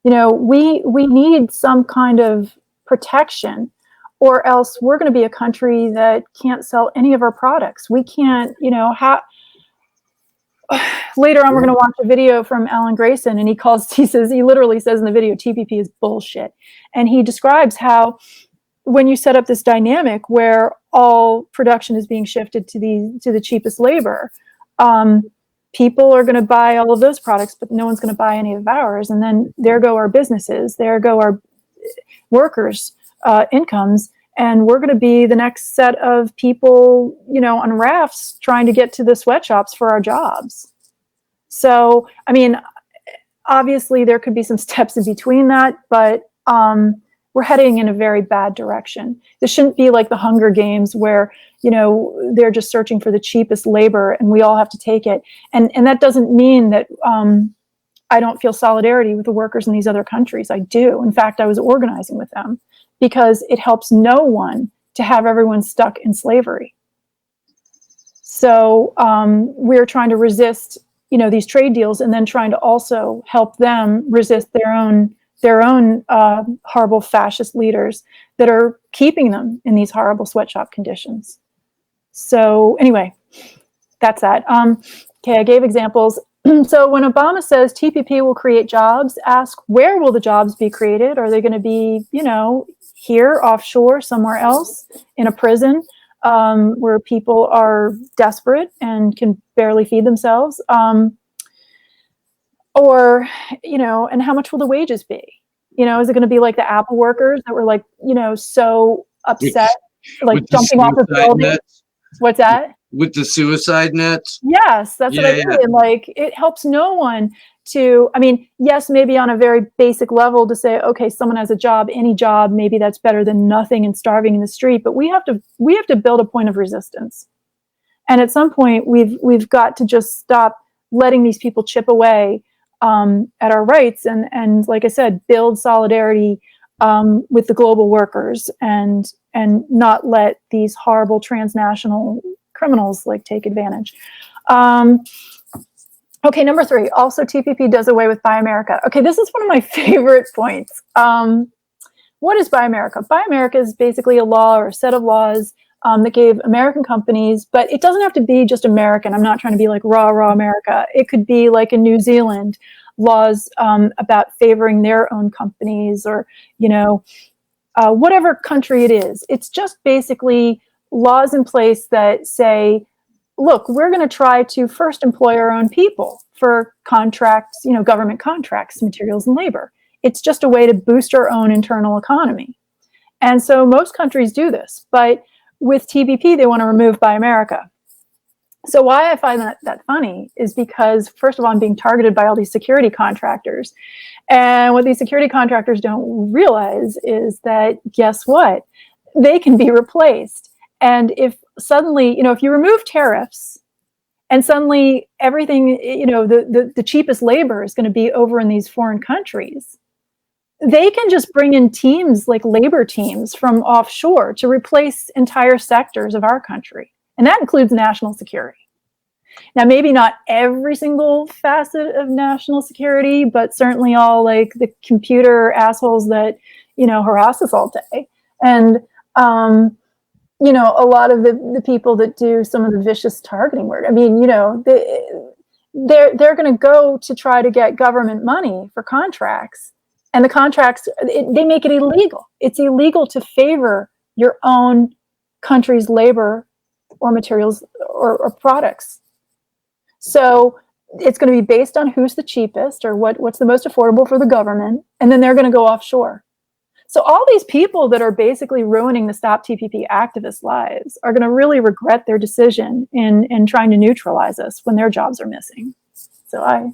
We need some kind of protection, or else we're going to be a country that can't sell any of our products. We can't, later on, we're going to watch a video from Alan Grayson, and he literally says in the video, TPP is bullshit. And he describes how when you set up this dynamic where all production is being shifted to the cheapest labor, people are going to buy all of those products, but no one's going to buy any of ours. And then there go our businesses, there go our workers' incomes, and we're going to be the next set of people, on rafts trying to get to the sweatshops for our jobs. So, I mean, obviously there could be some steps in between that, but we're heading in a very bad direction. This shouldn't be like the Hunger Games where, they're just searching for the cheapest labor and we all have to take it. And that doesn't mean that I don't feel solidarity with the workers in these other countries. I do. In fact, I was organizing with them because it helps no one to have everyone stuck in slavery. So we're trying to resist, these trade deals and then trying to also help them resist their own horrible fascist leaders that are keeping them in these horrible sweatshop conditions. So anyway, that's that. Okay, I gave examples. So when Obama says TPP will create jobs, ask where will the jobs be created? Are they going to be, here, offshore, somewhere else, in a prison where people are desperate and can barely feed themselves? Or, and how much will the wages be? Is it going to be like the Apple workers that were like, so upset, like jumping off the building? Nets. What's that? With the suicide nets? Yes, that's what I mean. And like, it helps no one to, yes, maybe on a very basic level to say, okay, someone has a job, any job, maybe that's better than nothing and starving in the street. But we have to build a point of resistance. And at some point, we've got to just stop letting these people chip away at our rights and like I said, build solidarity with the global workers and not let these horrible transnational criminals like take advantage. Okay, number 3, also TPP does away with Buy America. Okay, this is one of my favorite points. What is Buy America? Buy America is basically a law or a set of laws that gave American companies, but it doesn't have to be just American. I'm not trying to be like raw America. It could be like in New Zealand, laws about favoring their own companies or, whatever country it is. It's just basically laws in place that say, look, we're going to try to first employ our own people for contracts, government contracts, materials and labor. It's just a way to boost our own internal economy. And so most countries do this, but with TPP, they want to remove Buy America. So why I find that funny is because, first of all, I'm being targeted by all these security contractors. And what these security contractors don't realize is that, guess what? They can be replaced. And if suddenly, if you remove tariffs and suddenly everything, the cheapest labor is going to be over in these foreign countries, they can just bring in teams like labor teams from offshore to replace entire sectors of our country. And that includes national security. Now, maybe not every single facet of national security, but certainly all like the computer assholes that, harass us all day. And, a lot of the people that do some of the vicious targeting work. I mean, they're going to go to try to get government money for contracts. And the contracts, they make it illegal. It's illegal to favor your own country's labor or materials or products. So it's going to be based on who's the cheapest or what's the most affordable for the government. And then they're going to go offshore. So all these people that are basically ruining the Stop TPP activists' lives are going to really regret their decision in trying to neutralize us when their jobs are missing. So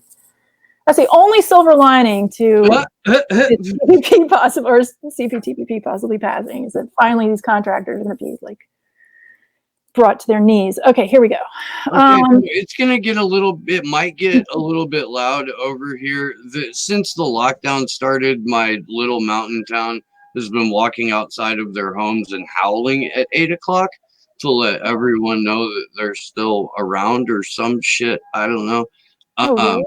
that's the only silver lining to TPP possible, or CPTPP possibly passing, is that finally these contractors are going to be like brought to their knees. Okay, here we go. It's gonna get it might get a little bit loud over here. Since the lockdown started, my little mountain town has been walking outside of their homes and howling at 8 o'clock to let everyone know that they're still around or some shit. I don't know. Really?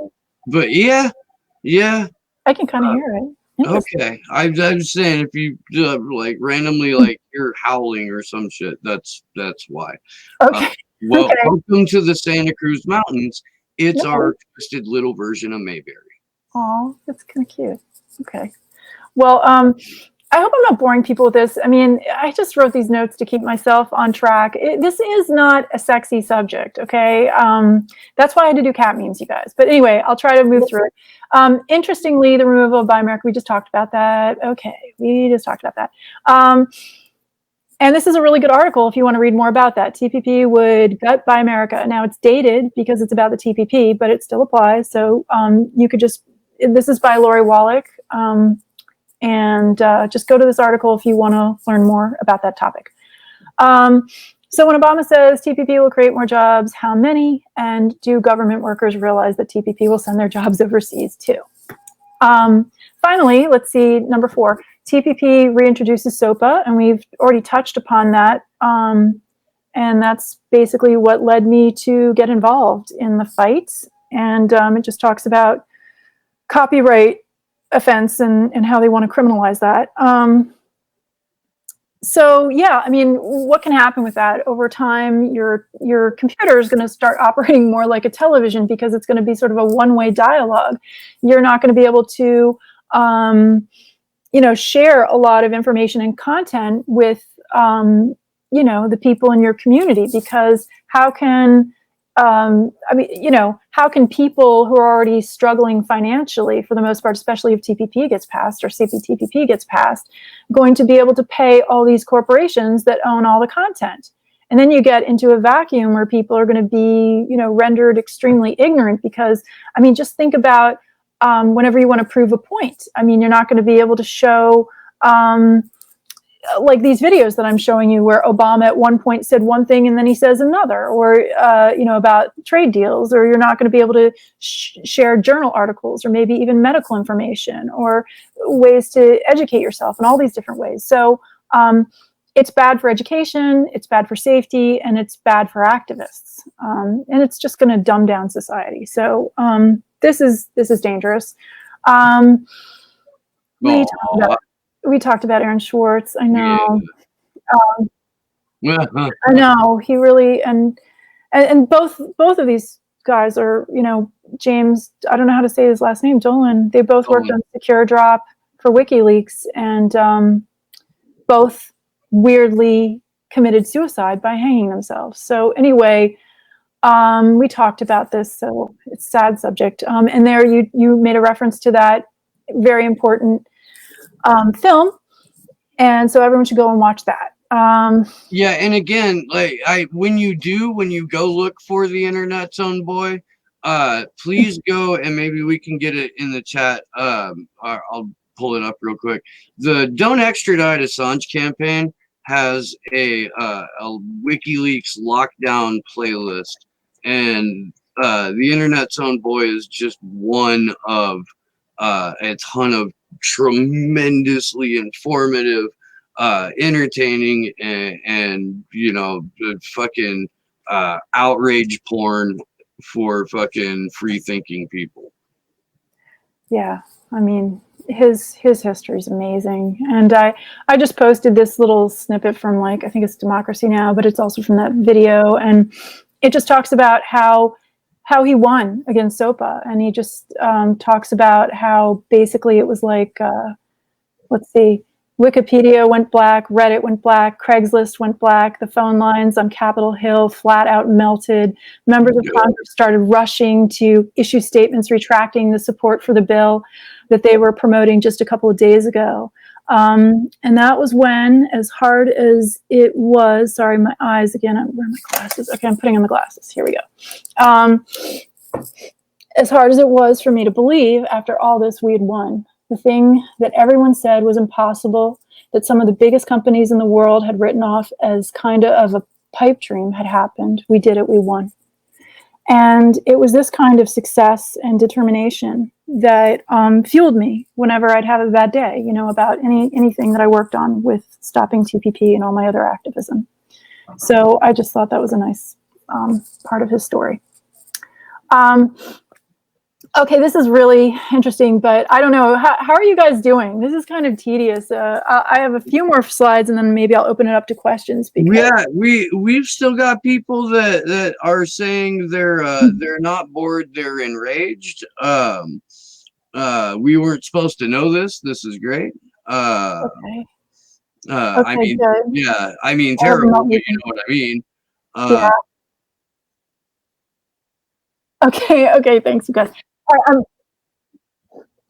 But yeah. I can kind of hear it. Okay, I'm just saying, if you like randomly like you're howling or some shit, that's why. Okay. Well, welcome to the Santa Cruz Mountains. It's our twisted little version of Mayberry. Oh, that's kind of cute. Okay. Well, I hope I'm not boring people with this. I mean, I just wrote these notes to keep myself on track. This is not a sexy subject, okay? That's why I had to do cat memes, you guys. But anyway, I'll try to move through it. Interestingly, the removal of Buy America, we just talked about that. Okay, we just talked about that. And this is a really good article if you want to read more about that. TPP would gut Buy America. Now, it's dated because it's about the TPP, but it still applies. So you could this is by Lori Wallach. And just go to this article if you want to learn more about that topic. So when Obama says TPP will create more jobs, how many? And do government workers realize that TPP will send their jobs overseas too? Finally, let's see, number 4, TPP reintroduces SOPA, and we've already touched upon that. And that's basically what led me to get involved in the fight. And it just talks about copyright offense and how they want to criminalize that. So yeah, I mean, what can happen with that? Over time, your computer is going to start operating more like a television because it's going to be sort of a one-way dialogue. You're not going to be able to, share a lot of information and content with, the people in your community, because how can how can people who are already struggling financially, for the most part, especially if TPP gets passed or CPTPP gets passed, going to be able to pay all these corporations that own all the content? And then you get into a vacuum where people are going to be, rendered extremely ignorant because, just think about whenever you want to prove a point. You're not going to be able to show like these videos that I'm showing you where Obama at one point said one thing and then he says another, or, about trade deals, or you're not going to be able to share journal articles or maybe even medical information or ways to educate yourself in all these different ways. So it's bad for education, it's bad for safety, and it's bad for activists. And it's just going to dumb down society. So this is dangerous. We talked about Aaron Swartz. I know. Yeah. I know. He really and both of these guys are, James, I don't know how to say his last name, Dolan. They both worked on Secure Drop for WikiLeaks, and both weirdly committed suicide by hanging themselves. So anyway, we talked about this, so it's a sad subject. And there you made a reference to that very important film, and so everyone should go and watch that. Yeah, and again, like when you go look for the internet's own boy, please go and maybe we can get it in the chat. I'll pull it up real quick. The Don't Extradite Assange campaign has a WikiLeaks lockdown playlist, and the internet's own boy is just one of a ton of tremendously informative, entertaining, and you know, fucking outrage porn for fucking free thinking people. Yeah, I mean, his history is amazing, and I just posted this little snippet from, like, I think it's Democracy Now, but it's also from that video, and it just talks about how he won against SOPA, and he just talks about how basically it was like, let's see, Wikipedia went black, Reddit went black, Craigslist went black, the phone lines on Capitol Hill flat out melted. Members of Congress started rushing to issue statements retracting the support for the bill that they were promoting just a couple of days ago. And that was when, as hard as it was, sorry, my eyes again, I'm wearing my glasses. Okay, I'm putting on the glasses. Here we go. As hard as it was for me to believe, after all this, we had won. The thing that everyone said was impossible, that some of the biggest companies in the world had written off as kind of a pipe dream, had happened. We did it, we won. And it was this kind of success and determination that fueled me whenever I'd have a bad day, you know, about anything that I worked on with stopping TPP and all my other activism. So I just thought that was a nice part of his story. Okay, this is really interesting, but I don't know. How are you guys doing? This is kind of tedious. I have a few more slides, and then maybe I'll open it up to questions. Because Yeah, we've still got people that are saying they're not bored, they're enraged. We weren't supposed to know this. This is great. okay. I mean, good. yeah, I mean, terrible, but you know what I mean. Yeah. Okay, thanks, you guys.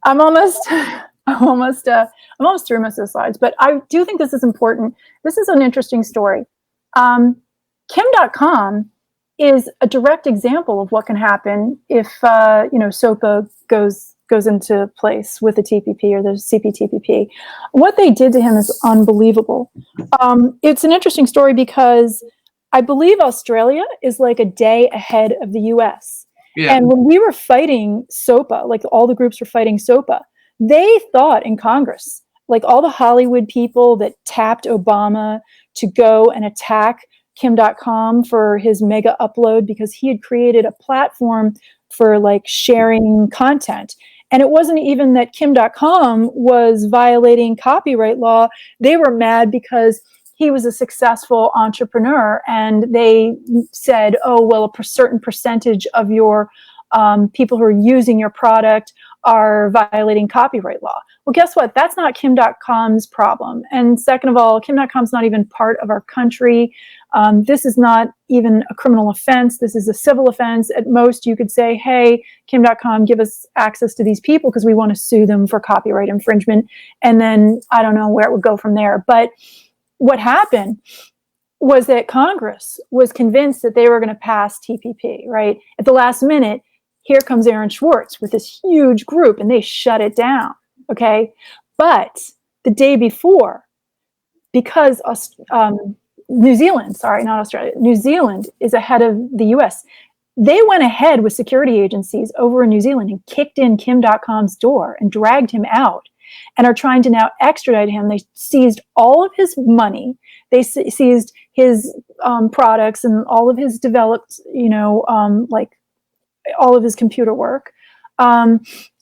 I'm almost through most of the slides, but I do think this is important. This is an interesting story. Kim.com is a direct example of what can happen if SOPA goes into place with the TPP or the CPTPP. What they did to him is unbelievable. It's an interesting story because I believe Australia is like a day ahead of the US. Yeah. And when we were fighting SOPA, like all the groups were fighting SOPA, they thought in Congress, like all the Hollywood people that tapped Obama to go and attack Kim.com for his mega upload because he had created a platform for like sharing content. And it wasn't even that Kim.com was violating copyright law. They were mad because he was a successful entrepreneur, and they said, oh, well, a certain percentage of your people who are using your product are violating copyright law. Well, guess what? That's not Kim.com's problem. And second of all, Kim.com's not even part of our country. This is not even a criminal offense. This is a civil offense. At most, you could say, hey, Kim.com, give us access to these people because we want to sue them for copyright infringement. And then I don't know where it would go from there. But what happened was that Congress was convinced that they were going to pass TPP, right? At the last minute, here comes Aaron Swartz with this huge group, and they shut it down, okay? But the day before, because New Zealand, sorry, not Australia, New Zealand is ahead of the US, they went ahead with security agencies over in New Zealand and kicked in Kim.com's door and dragged him out, and are trying to now extradite him. They seized all of his money. They seized his products and all of his developed, like all of his computer work. I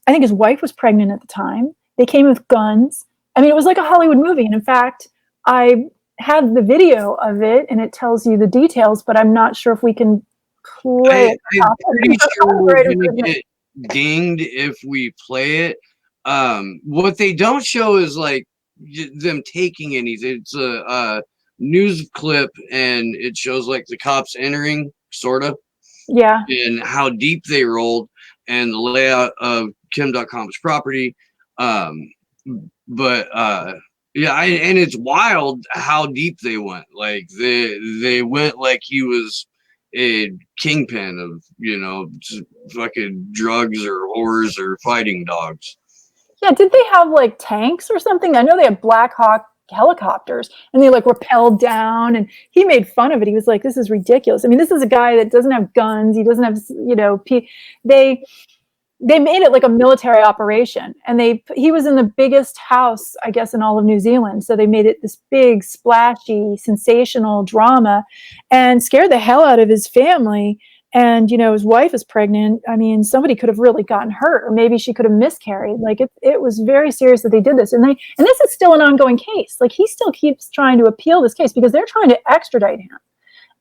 think his wife was pregnant at the time. They came with guns. I mean, it was like a Hollywood movie. And in fact, I have the video of it, and it tells you the details, but I'm not sure if we can play it. I'm pretty sure we're going to get dinged if we play it. What they don't show is like them taking anything. It's a news clip, and it shows like the cops entering, sort of. Yeah. And how deep they rolled and the layout of Kim.com's property. But Yeah, and it's wild how deep they went. Like they went like he was a kingpin of, you know, fucking drugs or whores or fighting dogs. Yeah, did they have like tanks or something? I know they had Black Hawk helicopters and they like rappelled down, and he made fun of it. He was like, this is ridiculous. I mean, this is a guy that doesn't have guns. He doesn't have, you know, they made it like a military operation, and he was in the biggest house, I guess, in all of New Zealand. So they made it this big, splashy, sensational drama and scared the hell out of his family. And, you know, his wife is pregnant. I mean, somebody could have really gotten hurt, or maybe she could have miscarried. Like it was very serious that they did this. And this is still an ongoing case. Like he still keeps trying to appeal this case because they're trying to extradite him.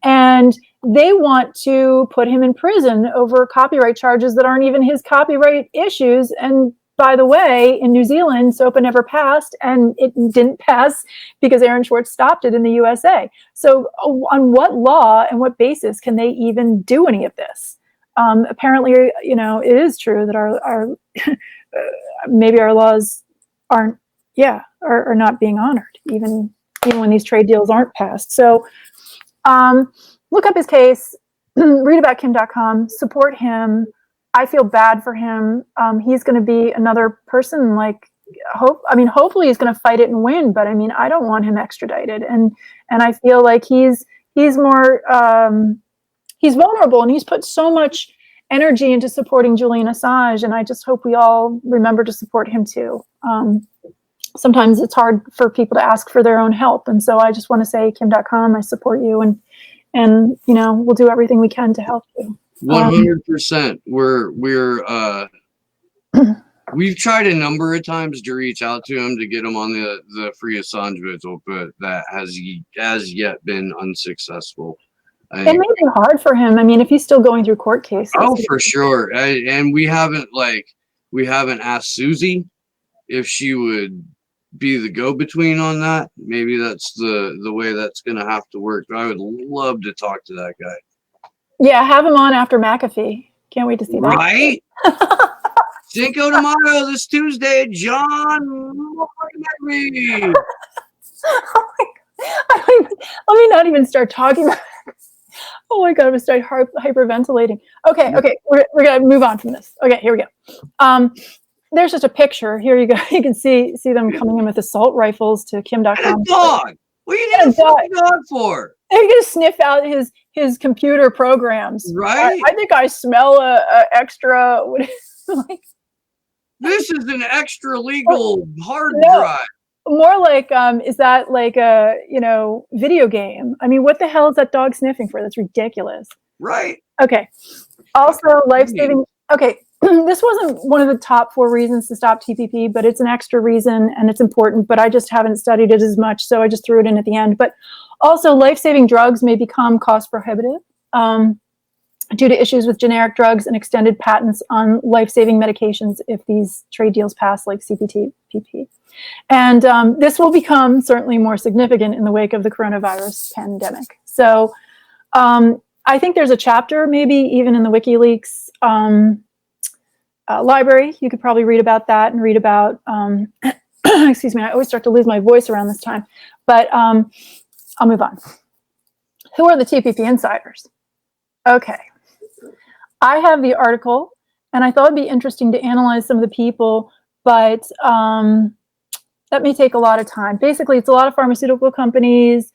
And they want to put him in prison over copyright charges that aren't even his copyright issues. And by the way, in New Zealand, SOPA never passed, and it didn't pass because Aaron Schwartz stopped it in the USA. So on what law and what basis can they even do any of this? Apparently, you know, it is true that our maybe our laws are not being honored, even when these trade deals aren't passed. So look up his case, read about Kim.com, support him. I feel bad for him. He's going to be another person like hopefully he's going to fight it and win, but I mean, I don't want him extradited. And I feel like he's more, he's vulnerable, and he's put so much energy into supporting Julian Assange. And I just hope we all remember to support him too. Sometimes it's hard for people to ask for their own help. And so I just want to say, Kim.com, I support you, and you know, we'll do everything we can to help you. 100%. We've tried a number of times to reach out to him to get him on the Free Assange vigil, but that has yet been unsuccessful. It may be hard for him. I mean, if he's still going through court cases. Oh, for sure. And we haven't asked Susie if she would be the go-between on that. Maybe that's the way that's going to have to work. But I would love to talk to that guy. Yeah, have him on after McAfee. Can't wait to see that. Right? Cinco de Mayo this Tuesday, John. Oh let me not even start talking about it. Oh my God, I'm going to start hyperventilating. Okay, we're going to move on from this. Okay, here we go. There's just a picture. Here you go. You can see them coming in with assault rifles to Kim.com. Dog. What are you getting a dog for? They're going to sniff out his computer programs. Right? I think I smell a extra. Like, this is an extra legal hard drive. More like, is that like a, you know, video game? I mean, what the hell is that dog sniffing for? That's ridiculous. Right. Okay. Also, life-saving. Okay. This wasn't one of the top 4 reasons to stop TPP, but it's an extra reason and it's important, but I just haven't studied it as much, so I just threw it in at the end. But also, life-saving drugs may become cost prohibitive due to issues with generic drugs and extended patents on life-saving medications if these trade deals pass, like CPTPP. And this will become certainly more significant in the wake of the coronavirus pandemic. So I think there's a chapter, maybe even in the WikiLeaks library. You could probably read about that and read about, excuse me, I always start to lose my voice around this time, but I'll move on. Who are the TPP insiders? Okay. I have the article, and I thought it'd be interesting to analyze some of the people, but that may take a lot of time. Basically, it's a lot of pharmaceutical companies.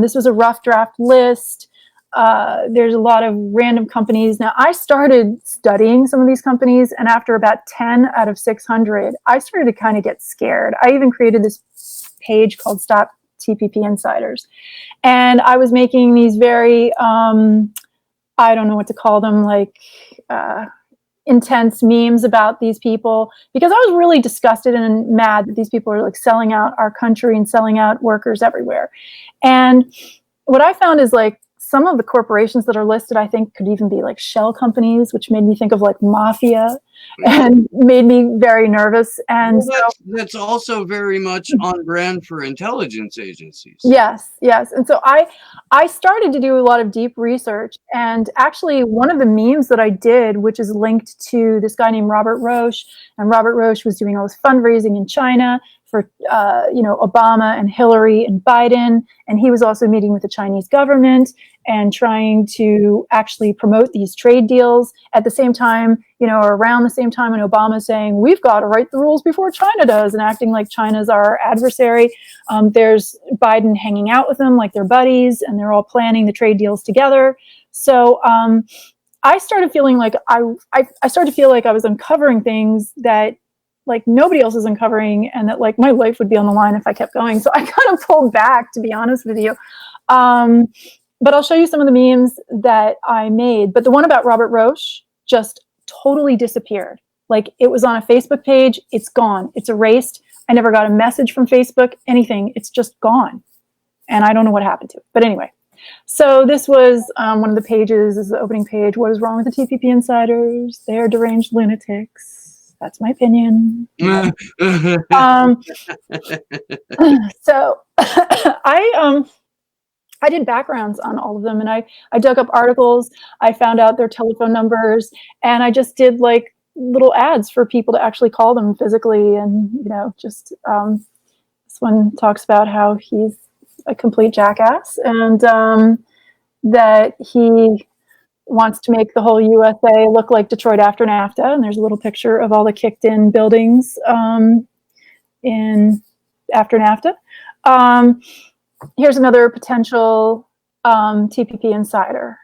This was a rough draft list. There's a lot of random companies. Now, I started studying some of these companies, and after about 10 out of 600, I started to kind of get scared. I even created this page called Stop TPP Insiders. And I was making these very, I don't know what to call them, like intense memes about these people, because I was really disgusted and mad that these people are like selling out our country and selling out workers everywhere. And what I found is like some of the corporations that are listed, I think could even be like shell companies, which made me think of like mafia and made me very nervous. And well, that's also very much on brand for intelligence agencies. Yes, yes. And so I started to do a lot of deep research, and actually one of the memes that I did, which is linked to this guy named Robert Roche, and Robert Roche was doing all this fundraising in China for Obama and Hillary and Biden, and he was also meeting with the Chinese government and trying to actually promote these trade deals at the same time, or around the same time, and Obama saying we've got to write the rules before China does, and acting like China's our adversary. There's Biden hanging out with them like they're buddies, and they're all planning the trade deals together. So I started feeling like I started to feel like I was uncovering things that like nobody else is uncovering, and that like my life would be on the line if I kept going. So I kind of pulled back, to be honest with you. But I'll show you some of the memes that I made. But the one about Robert Roche just totally disappeared. Like it was on a Facebook page. It's gone. It's erased. I never got a message from Facebook, anything. It's just gone. And I don't know what happened to it. But anyway, so this was one of the pages, is the opening page. What is wrong with the TPP insiders? They are deranged lunatics. That's my opinion. So I did backgrounds on all of them, and I dug up articles. I found out their telephone numbers, and I just did like little ads for people to actually call them physically. And just this one talks about how he's a complete jackass, and that he wants to make the whole USA look like Detroit after NAFTA. And there's a little picture of all the kicked-in buildings in after NAFTA. Here's another potential TPP insider.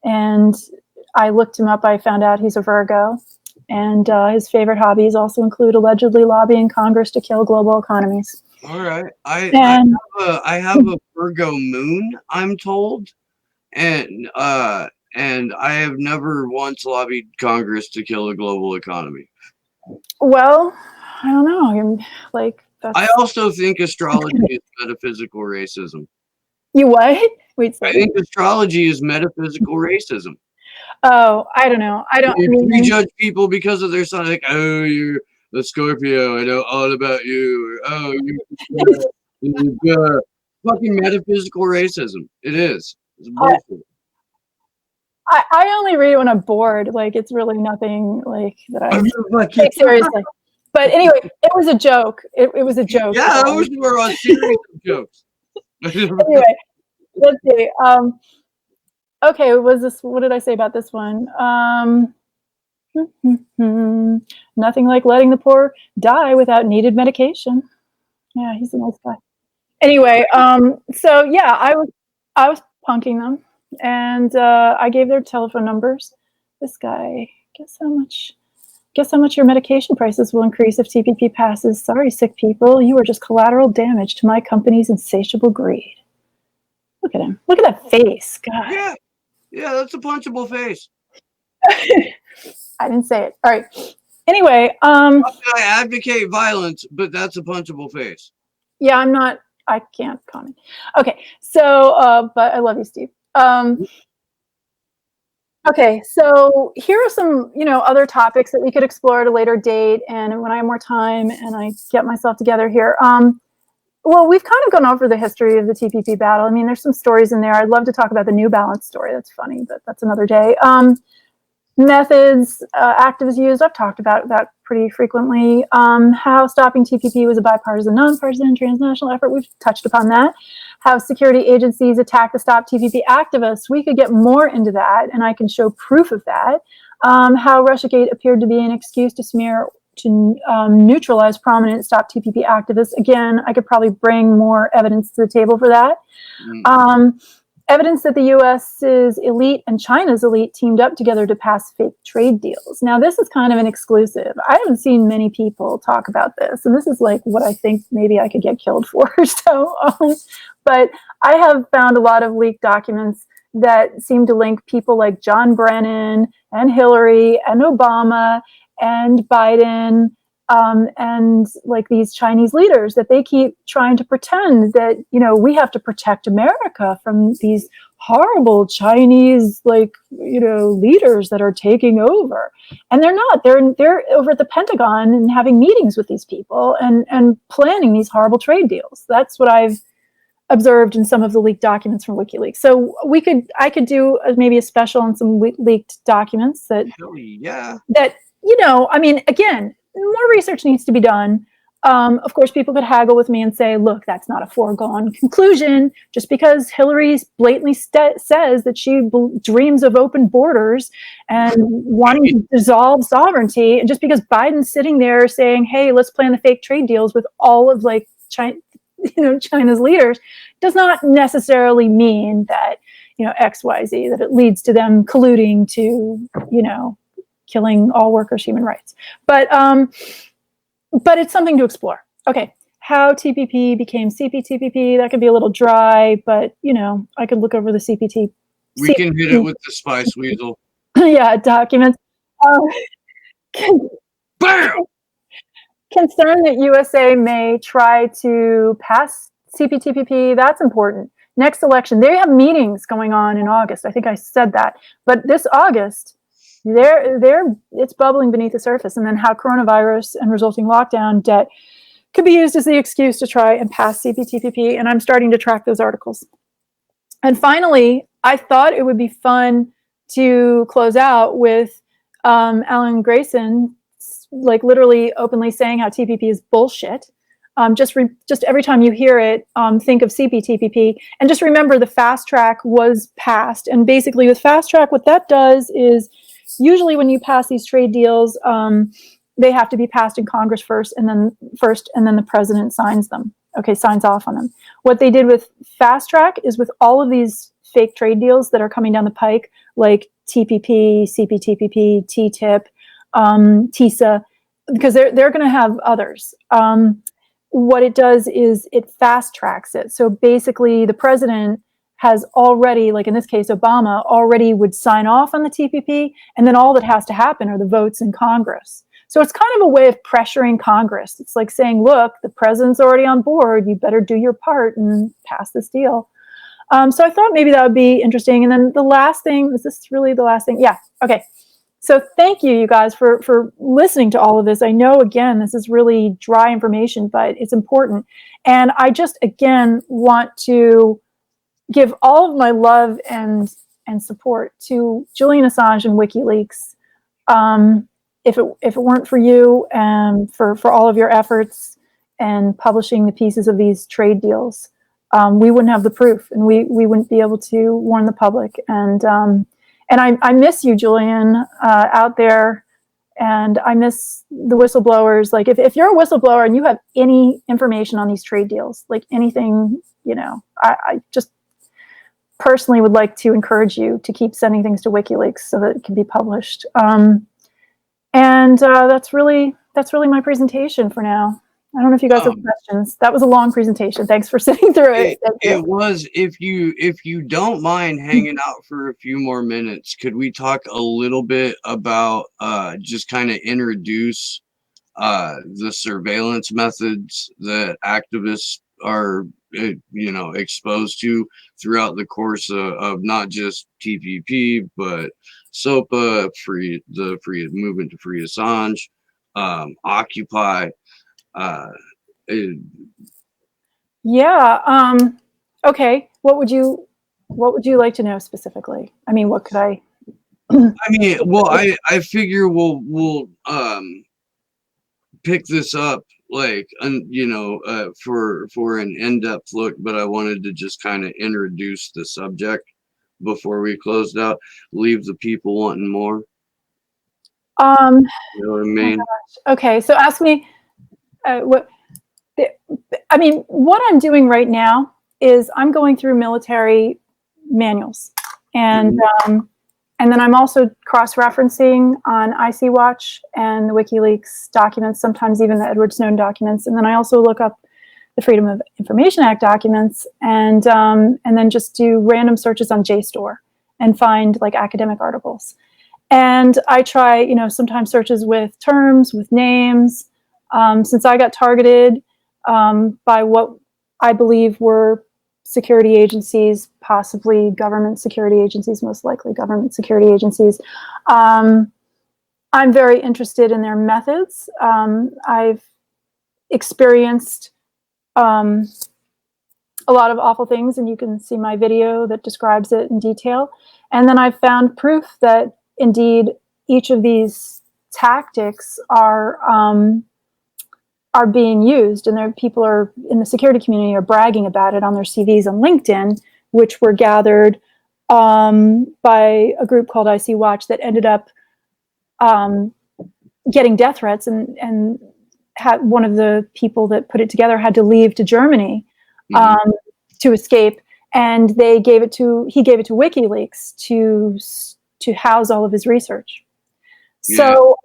And I looked him up. I found out he's a Virgo. And his favorite hobbies also include allegedly lobbying Congress to kill global economies. All right. I have a Virgo moon, I'm told. And I have never once lobbied Congress to kill a global economy. Well, I don't know. I also think astrology is metaphysical racism. You what? Wait, I think astrology is metaphysical racism. Oh, I don't know. You prejudge people because of their sign. Like, oh, you're a Scorpio. I know all about you. Or, oh, you're fucking metaphysical racism. It is. It's bullshit. I only read it when I'm bored. Like, it's really nothing like that I take seriously. But anyway, it was a joke. It was a joke. Yeah, those were on series of jokes. Anyway, let's see. Okay, what did I say about this one? Nothing like letting the poor die without needed medication. Yeah, he's a nice guy. Anyway, so yeah, I was punking them, and I gave their telephone numbers. This guy, guess how much your medication prices will increase if TPP passes. Sorry, sick people, you are just collateral damage to my company's insatiable greed. Look at him. Look at that face, God. Yeah, that's a punchable face. I didn't say it. All right. Anyway, I advocate violence, but that's a punchable face. Yeah, I can't comment. Okay, so but I love you, Steve. Okay, so here are some, other topics that we could explore at a later date, and when I have more time and I get myself together here. Well, we've kind of gone over the history of the TPP battle. I mean, there's some stories in there. I'd love to talk about the New Balance story. That's funny, but that's another day. Methods activists used. I've talked about that pretty frequently. How stopping TPP was a bipartisan, nonpartisan, transnational effort. We've touched upon that. How security agencies attack the Stop TPP activists. We could get more into that, and I can show proof of that. How Russiagate appeared to be an excuse to smear, to neutralize prominent Stop TPP activists. Again, I could probably bring more evidence to the table for that. Evidence that the US's elite and China's elite teamed up together to pass fake trade deals. Now, this is kind of an exclusive. I haven't seen many people talk about this, and this is like what I think maybe I could get killed for. So, but I have found a lot of leaked documents that seem to link people like John Brennan and Hillary and Obama and Biden and like these Chinese leaders, that they keep trying to pretend that, we have to protect America from these horrible Chinese, leaders that are taking over. And they're not. They're over at the Pentagon and having meetings with these people and planning these horrible trade deals. That's what I've observed in some of the leaked documents from WikiLeaks. So I could do maybe a special on some leaked documents that, Hell yeah. that, I mean, again, more research needs to be done. Of course, people could haggle with me and say, look, that's not a foregone conclusion. Just because Hillary blatantly says that she dreams of open borders and wanting to dissolve sovereignty, and just because Biden's sitting there saying, hey, let's plan the fake trade deals with all of like China, China's leaders, does not necessarily mean that, XYZ, that it leads to them colluding to, killing all workers' human rights. But it's something to explore. Okay, how TPP became CPTPP, that could be a little dry, but, I could look over the CPT. We can hit it with the Spice Weasel. Yeah, documents. Bam! Concern that USA may try to pass CPTPP, that's important. Next election, they have meetings going on in August. I think I said that. But this August, it's bubbling beneath the surface, and then how coronavirus and resulting lockdown debt could be used as the excuse to try and pass CPTPP, and I'm starting to track those articles. And finally, I thought it would be fun to close out with Alan Grayson, like literally openly saying how TPP is bullshit. Just every time you hear it, think of CPTPP, and just remember the fast track was passed. And basically, with fast track, what that does is, usually when you pass these trade deals, they have to be passed in Congress first, and then the president signs them. Okay, signs off on them. What they did with fast track is, with all of these fake trade deals that are coming down the pike, like TPP, CPTPP, TTIP, TISA, because they're going to have others. What it does is it fast tracks it. So basically, the president has already, like in this case, Obama already would sign off on the TPP, and then all that has to happen are the votes in Congress. So it's kind of a way of pressuring Congress. It's like saying, look, the president's already on board, you better do your part and pass this deal. So I thought maybe that would be interesting. And then the last thing, is this really the last thing? Yeah, okay. So thank you guys for listening to all of this. I know, again, this is really dry information, but it's important. And I just, again, want to give all of my love and support to Julian Assange and WikiLeaks. If it weren't for you and for all of your efforts and publishing the pieces of these trade deals, we wouldn't have the proof, and we wouldn't be able to warn the public. And I miss you, Julian, out there, and I miss the whistleblowers. Like, if you're a whistleblower and you have any information on these trade deals, like anything, I just personally would like to encourage you to keep sending things to WikiLeaks so that it can be published. And that's really my presentation for now. I don't know if you guys have questions. That was a long presentation. Thanks for sitting through it. It was. If you don't mind hanging out for a few more minutes, could we talk a little bit about just kind of introduce the surveillance methods that activists are exposed to throughout the course of not just TPP but SOPA, the free movement to free Assange, Occupy. Okay. What would you like to know specifically? I mean, what could I? Well, I figure we'll pick this up for an in-depth look, but I wanted to just kind of introduce the subject before we closed out, leave the people wanting more. You know what I mean? Okay, so ask me what I'm doing right now is I'm going through military manuals, and then I'm also cross-referencing on IC Watch and the WikiLeaks documents, sometimes even the Edward Snowden documents, and then I also look up the Freedom of Information Act documents, and then just do random searches on JSTOR and find like academic articles. And I try, sometimes searches with terms, with names. Since I got targeted by what I believe were security agencies, possibly government security agencies, most likely government security agencies, I'm very interested in their methods. I've experienced a lot of awful things, and you can see my video that describes it in detail. And then I've found proof that indeed each of these tactics are are being used, and there people are in the security community are bragging about it on their CVs on LinkedIn, which were gathered by a group called IC Watch that ended up getting death threats, and had one of the people that put it together had to leave to Germany to escape, and he gave it to WikiLeaks to house all of his research. Yeah. So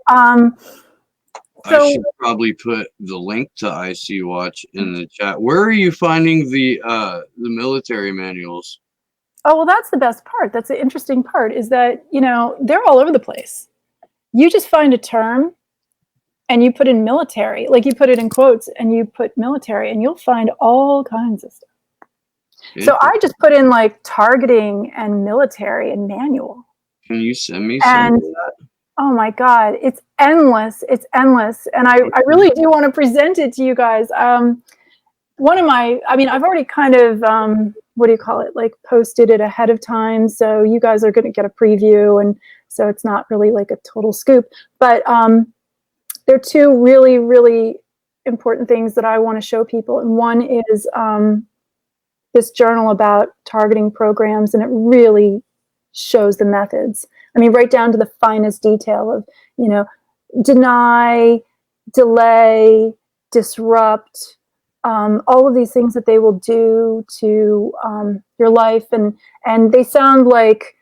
I should probably put the link to IC Watch in the chat. Where are you finding the military manuals? Oh, well, that's the best part. That's the interesting part, is that, you know, they're all over the place. You just find a term and you put in military, like you put it in quotes and you put military, and you'll find all kinds of stuff. So I just put in like targeting and military and manual. Can you send me some of that? Oh my God, it's endless. It's endless. And I really do want to present it to you guys. One of my, I mean, I've already kind of, what do you call it? Like posted it ahead of time. So you guys are going to get a preview. And so it's not really like a total scoop, but there are two really, really important things that I want to show people. And one is this journal about targeting programs, and it really shows the methods. I mean, right down to the finest detail of, you know, deny, delay, disrupt, all of these things that they will do to your life. And they sound like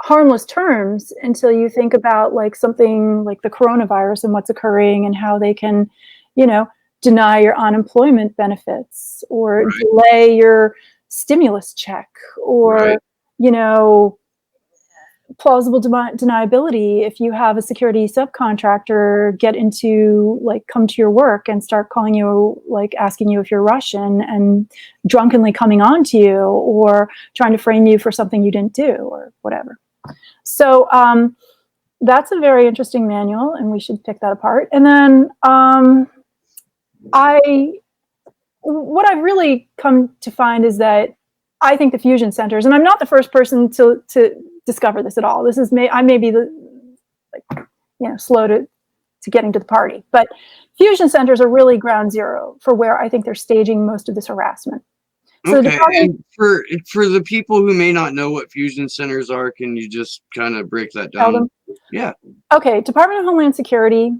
harmless terms until you think about like something like the coronavirus and what's occurring and how they can, you know, deny your unemployment benefits or delay your stimulus check, or, you know, plausible deniability. If you have a security subcontractor come to your work and start calling you, like asking you if you're Russian and drunkenly coming on to you, or trying to frame you for something you didn't do or whatever. So that's a very interesting manual, and we should pick that apart. And then what I've really come to find is that I think the fusion centers, and I'm not the first person to discover this at all. This is I may be slow to getting to the party, but fusion centers are really ground zero for where I think they're staging most of this harassment. So okay, and for the people who may not know what fusion centers are, can you just kind of break that down? Tell them? Yeah. Okay, Department of Homeland Security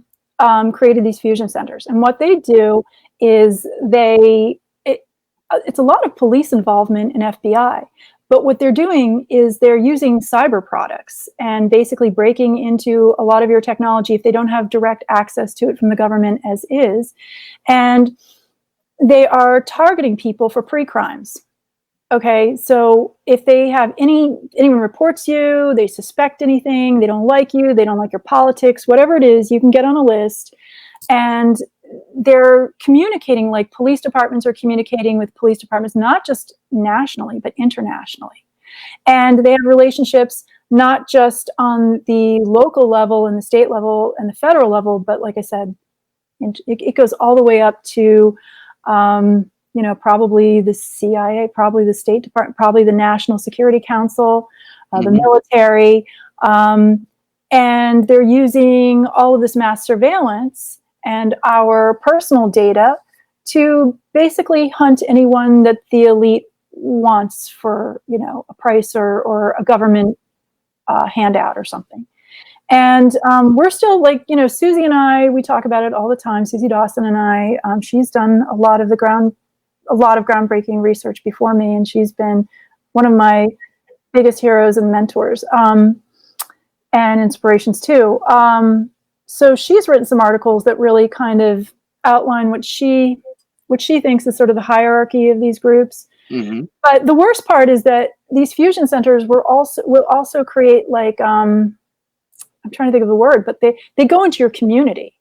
created these fusion centers, and what they do is it's a lot of police involvement in FBI, but what they're doing is they're using cyber products and basically breaking into a lot of your technology if they don't have direct access to it from the government as is, and they are targeting people for pre-crimes. Okay, so if they have anyone reports you, they suspect anything, they don't like you, they don't like your politics, whatever it is, you can get on a list, and they're communicating, like police departments are communicating with police departments, not just nationally, but internationally. And they have relationships not just on the local level and the state level and the federal level, but like I said, it goes all the way up to, you know, probably the CIA, probably the State Department, probably the National Security Council, the military. And they're using all of this mass surveillance and our personal data to basically hunt anyone that the elite wants for, you know, a price or a government handout or something. And we're still, like, you know, Susie and I, we talk about it all the time. Susie Dawson and I, she's done a lot of groundbreaking research before me, and she's been one of my biggest heroes and mentors and inspirations too. So she's written some articles that really kind of outline what she thinks is sort of the hierarchy of these groups. But the worst part is that these fusion centers will also create, like, I'm trying to think of the word, but they go into your community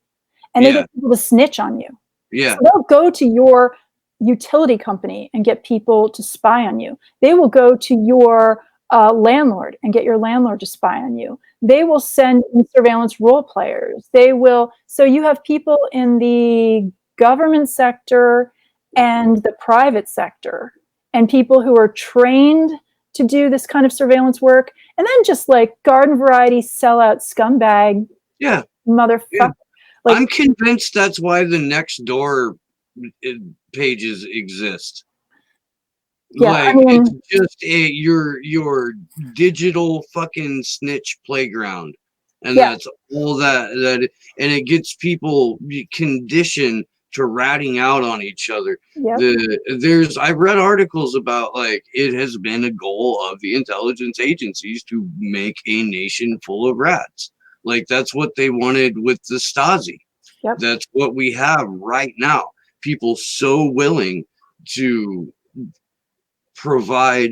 and they get people to snitch on you. Yeah. So they'll go to your utility company and get people to spy on you. They will go to your landlord and get your landlord to spy on you. They will send surveillance role players. They will. So you have people in the government sector and the private sector, and people who are trained to do this kind of surveillance work, and then just like garden variety sellout scumbag, motherfucker, Like, I'm convinced that's why the next door pages exist. yeah, Like, I mean, it's just your digital fucking snitch playground, and yeah, that's all and it gets people conditioned to ratting out on each other. yep, I've read articles about, like, it has been a goal of the intelligence agencies to make a nation full of rats. Like, that's what they wanted with the Stasi. yep, That's what we have right now. People so willing to provide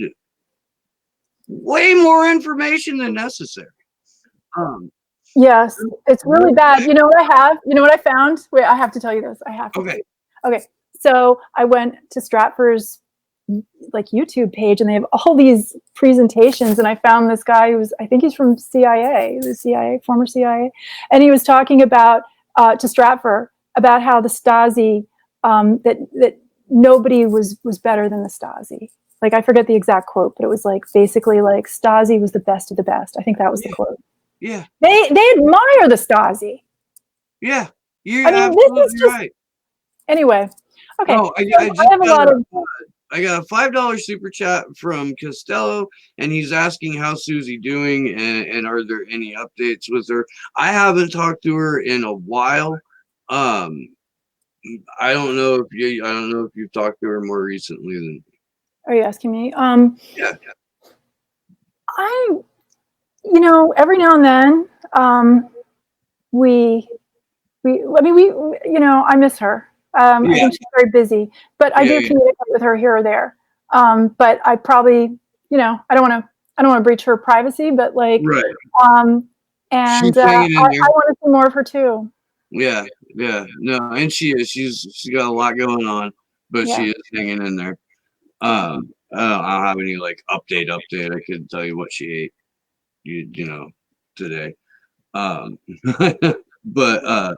way more information than necessary. yes, it's really Real bad. quick. You know what I have? You know what I found? Wait, I have to tell you this. I have to. Okay. Okay, so I went to Stratford's like YouTube page, and they have all these presentations, and I found this guy who was, I think he's from CIA, the CIA, former CIA, and he was talking about to Stratford about how the Stasi, that nobody was better than the Stasi. Like, I forget the exact quote, but it was like basically like Stasi was the best of the best. I think that was the quote. Yeah. They admire the Stasi. Yeah. You're I mean, this is absolutely just right. anyway. Okay, Oh, so I I just have a lot of. I got a $5 super chat from Costello, and he's asking how Susie doing, and are there any updates with her. I haven't talked to her in a while. I don't know if you've talked to her more recently than. Are you asking me? Yeah. I, every now and then, we, I mean, I miss her. I Yeah. think she's very busy, but I do Yeah. communicate with her here or there. But I probably, I don't want to breach her privacy, but like, Right. and She's hanging in I there. want to see more of her too. Yeah, no, and she's got a lot going on, but Yeah. she is hanging in there. I don't have any like update. I couldn't tell you what she ate, today. Um, but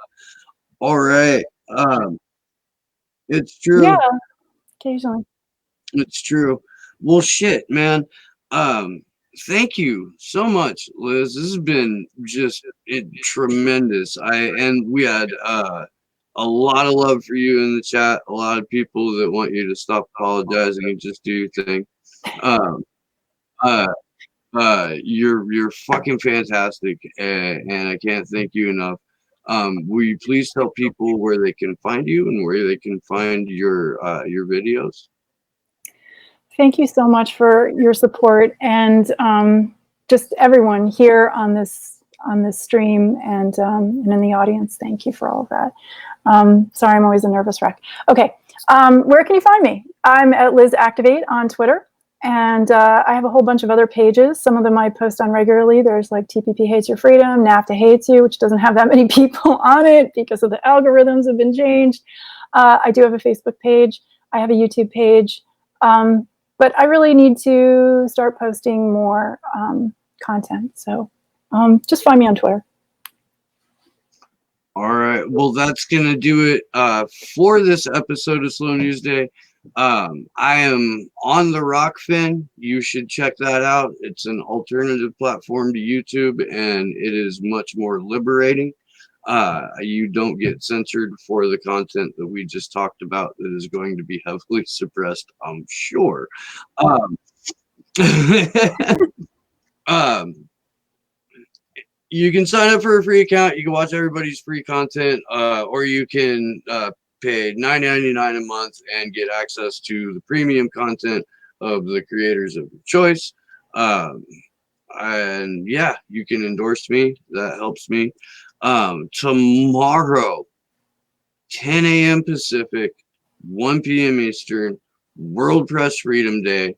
all right. It's Yeah. true. Occasionally. It's true. Well, shit, man. Um, Thank you so much, Liz. This has been just tremendous. And we had a lot of love for you in the chat. A lot of people that want you to stop apologizing and just do your thing. Um, uh, you're fucking fantastic, and I can't thank you enough. Will you please tell people where they can find you and where they can find your videos? Thank you so much for your support, and just everyone here on this stream, and in the audience. Thank you for all of that. Sorry, I'm always a nervous wreck. Okay, where can you find me? I'm at Liz Activate on Twitter, and I have a whole bunch of other pages. Some of them I post on regularly. There's like TPP Hates Your Freedom, NAFTA Hates You, which doesn't have that many people on it because of the algorithms have been changed. I do have a Facebook page. I have a YouTube page. But I really need to start posting more content. So just find me on Twitter. All right. Well, that's going to do it for this episode of Slow News Day. I am on the Rockfin. You should check that out. It's an alternative platform to YouTube, and it is much more liberating. You don't get censored for the content that we just talked about that is going to be heavily suppressed, I'm sure. You can sign up for a free account. You can watch everybody's free content, or you can pay $9.99 a month and get access to the premium content of the creators of your choice. And yeah, you can endorse me. That helps me. Tomorrow, 10 a.m. Pacific, 1 p.m. Eastern, World Press Freedom Day.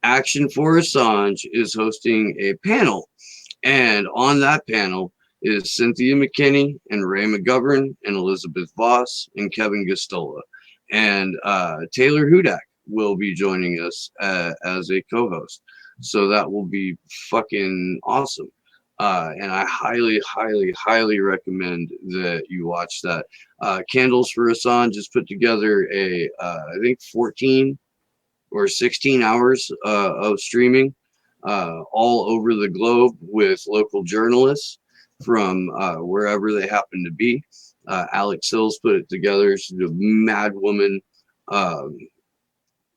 Action for Assange is hosting a panel, and on that panel is Cynthia McKinney and Ray McGovern and Elizabeth Voss and Kevin Gostola, and Taylor Hudak will be joining us as a co-host. So that will be fucking awesome. And I highly, highly, highly recommend that you watch that. Candles for Assange has put together I think 14 or 16 hours of streaming all over the globe with local journalists from wherever they happen to be. Alex Hills put it together. She's a mad woman.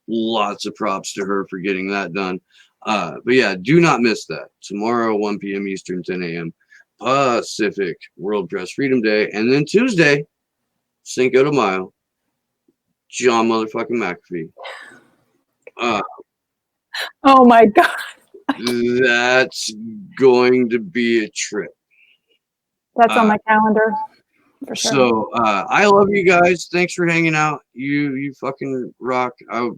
Lots of props to her for getting that done. But yeah, do not miss that. Tomorrow, 1 p.m. Eastern, 10 a.m. Pacific, World Press Freedom Day. And then Tuesday, Cinco de Mayo, John motherfucking McAfee. Oh my God. That's going to be a trip. That's on my calendar for sure. So I love you guys. Thanks for hanging out. You fucking rock. I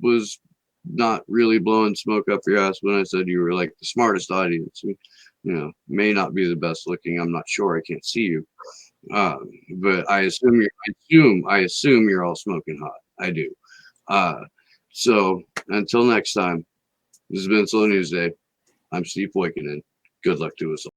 was not really blowing smoke up your ass when I said you were like the smartest audience. You know, may not be the best looking. I'm not sure. I can't see you. But I assume you're all smoking hot. I do. So until next time, this has been Slow News Day. I'm Steve Boykinen. Good luck to us all.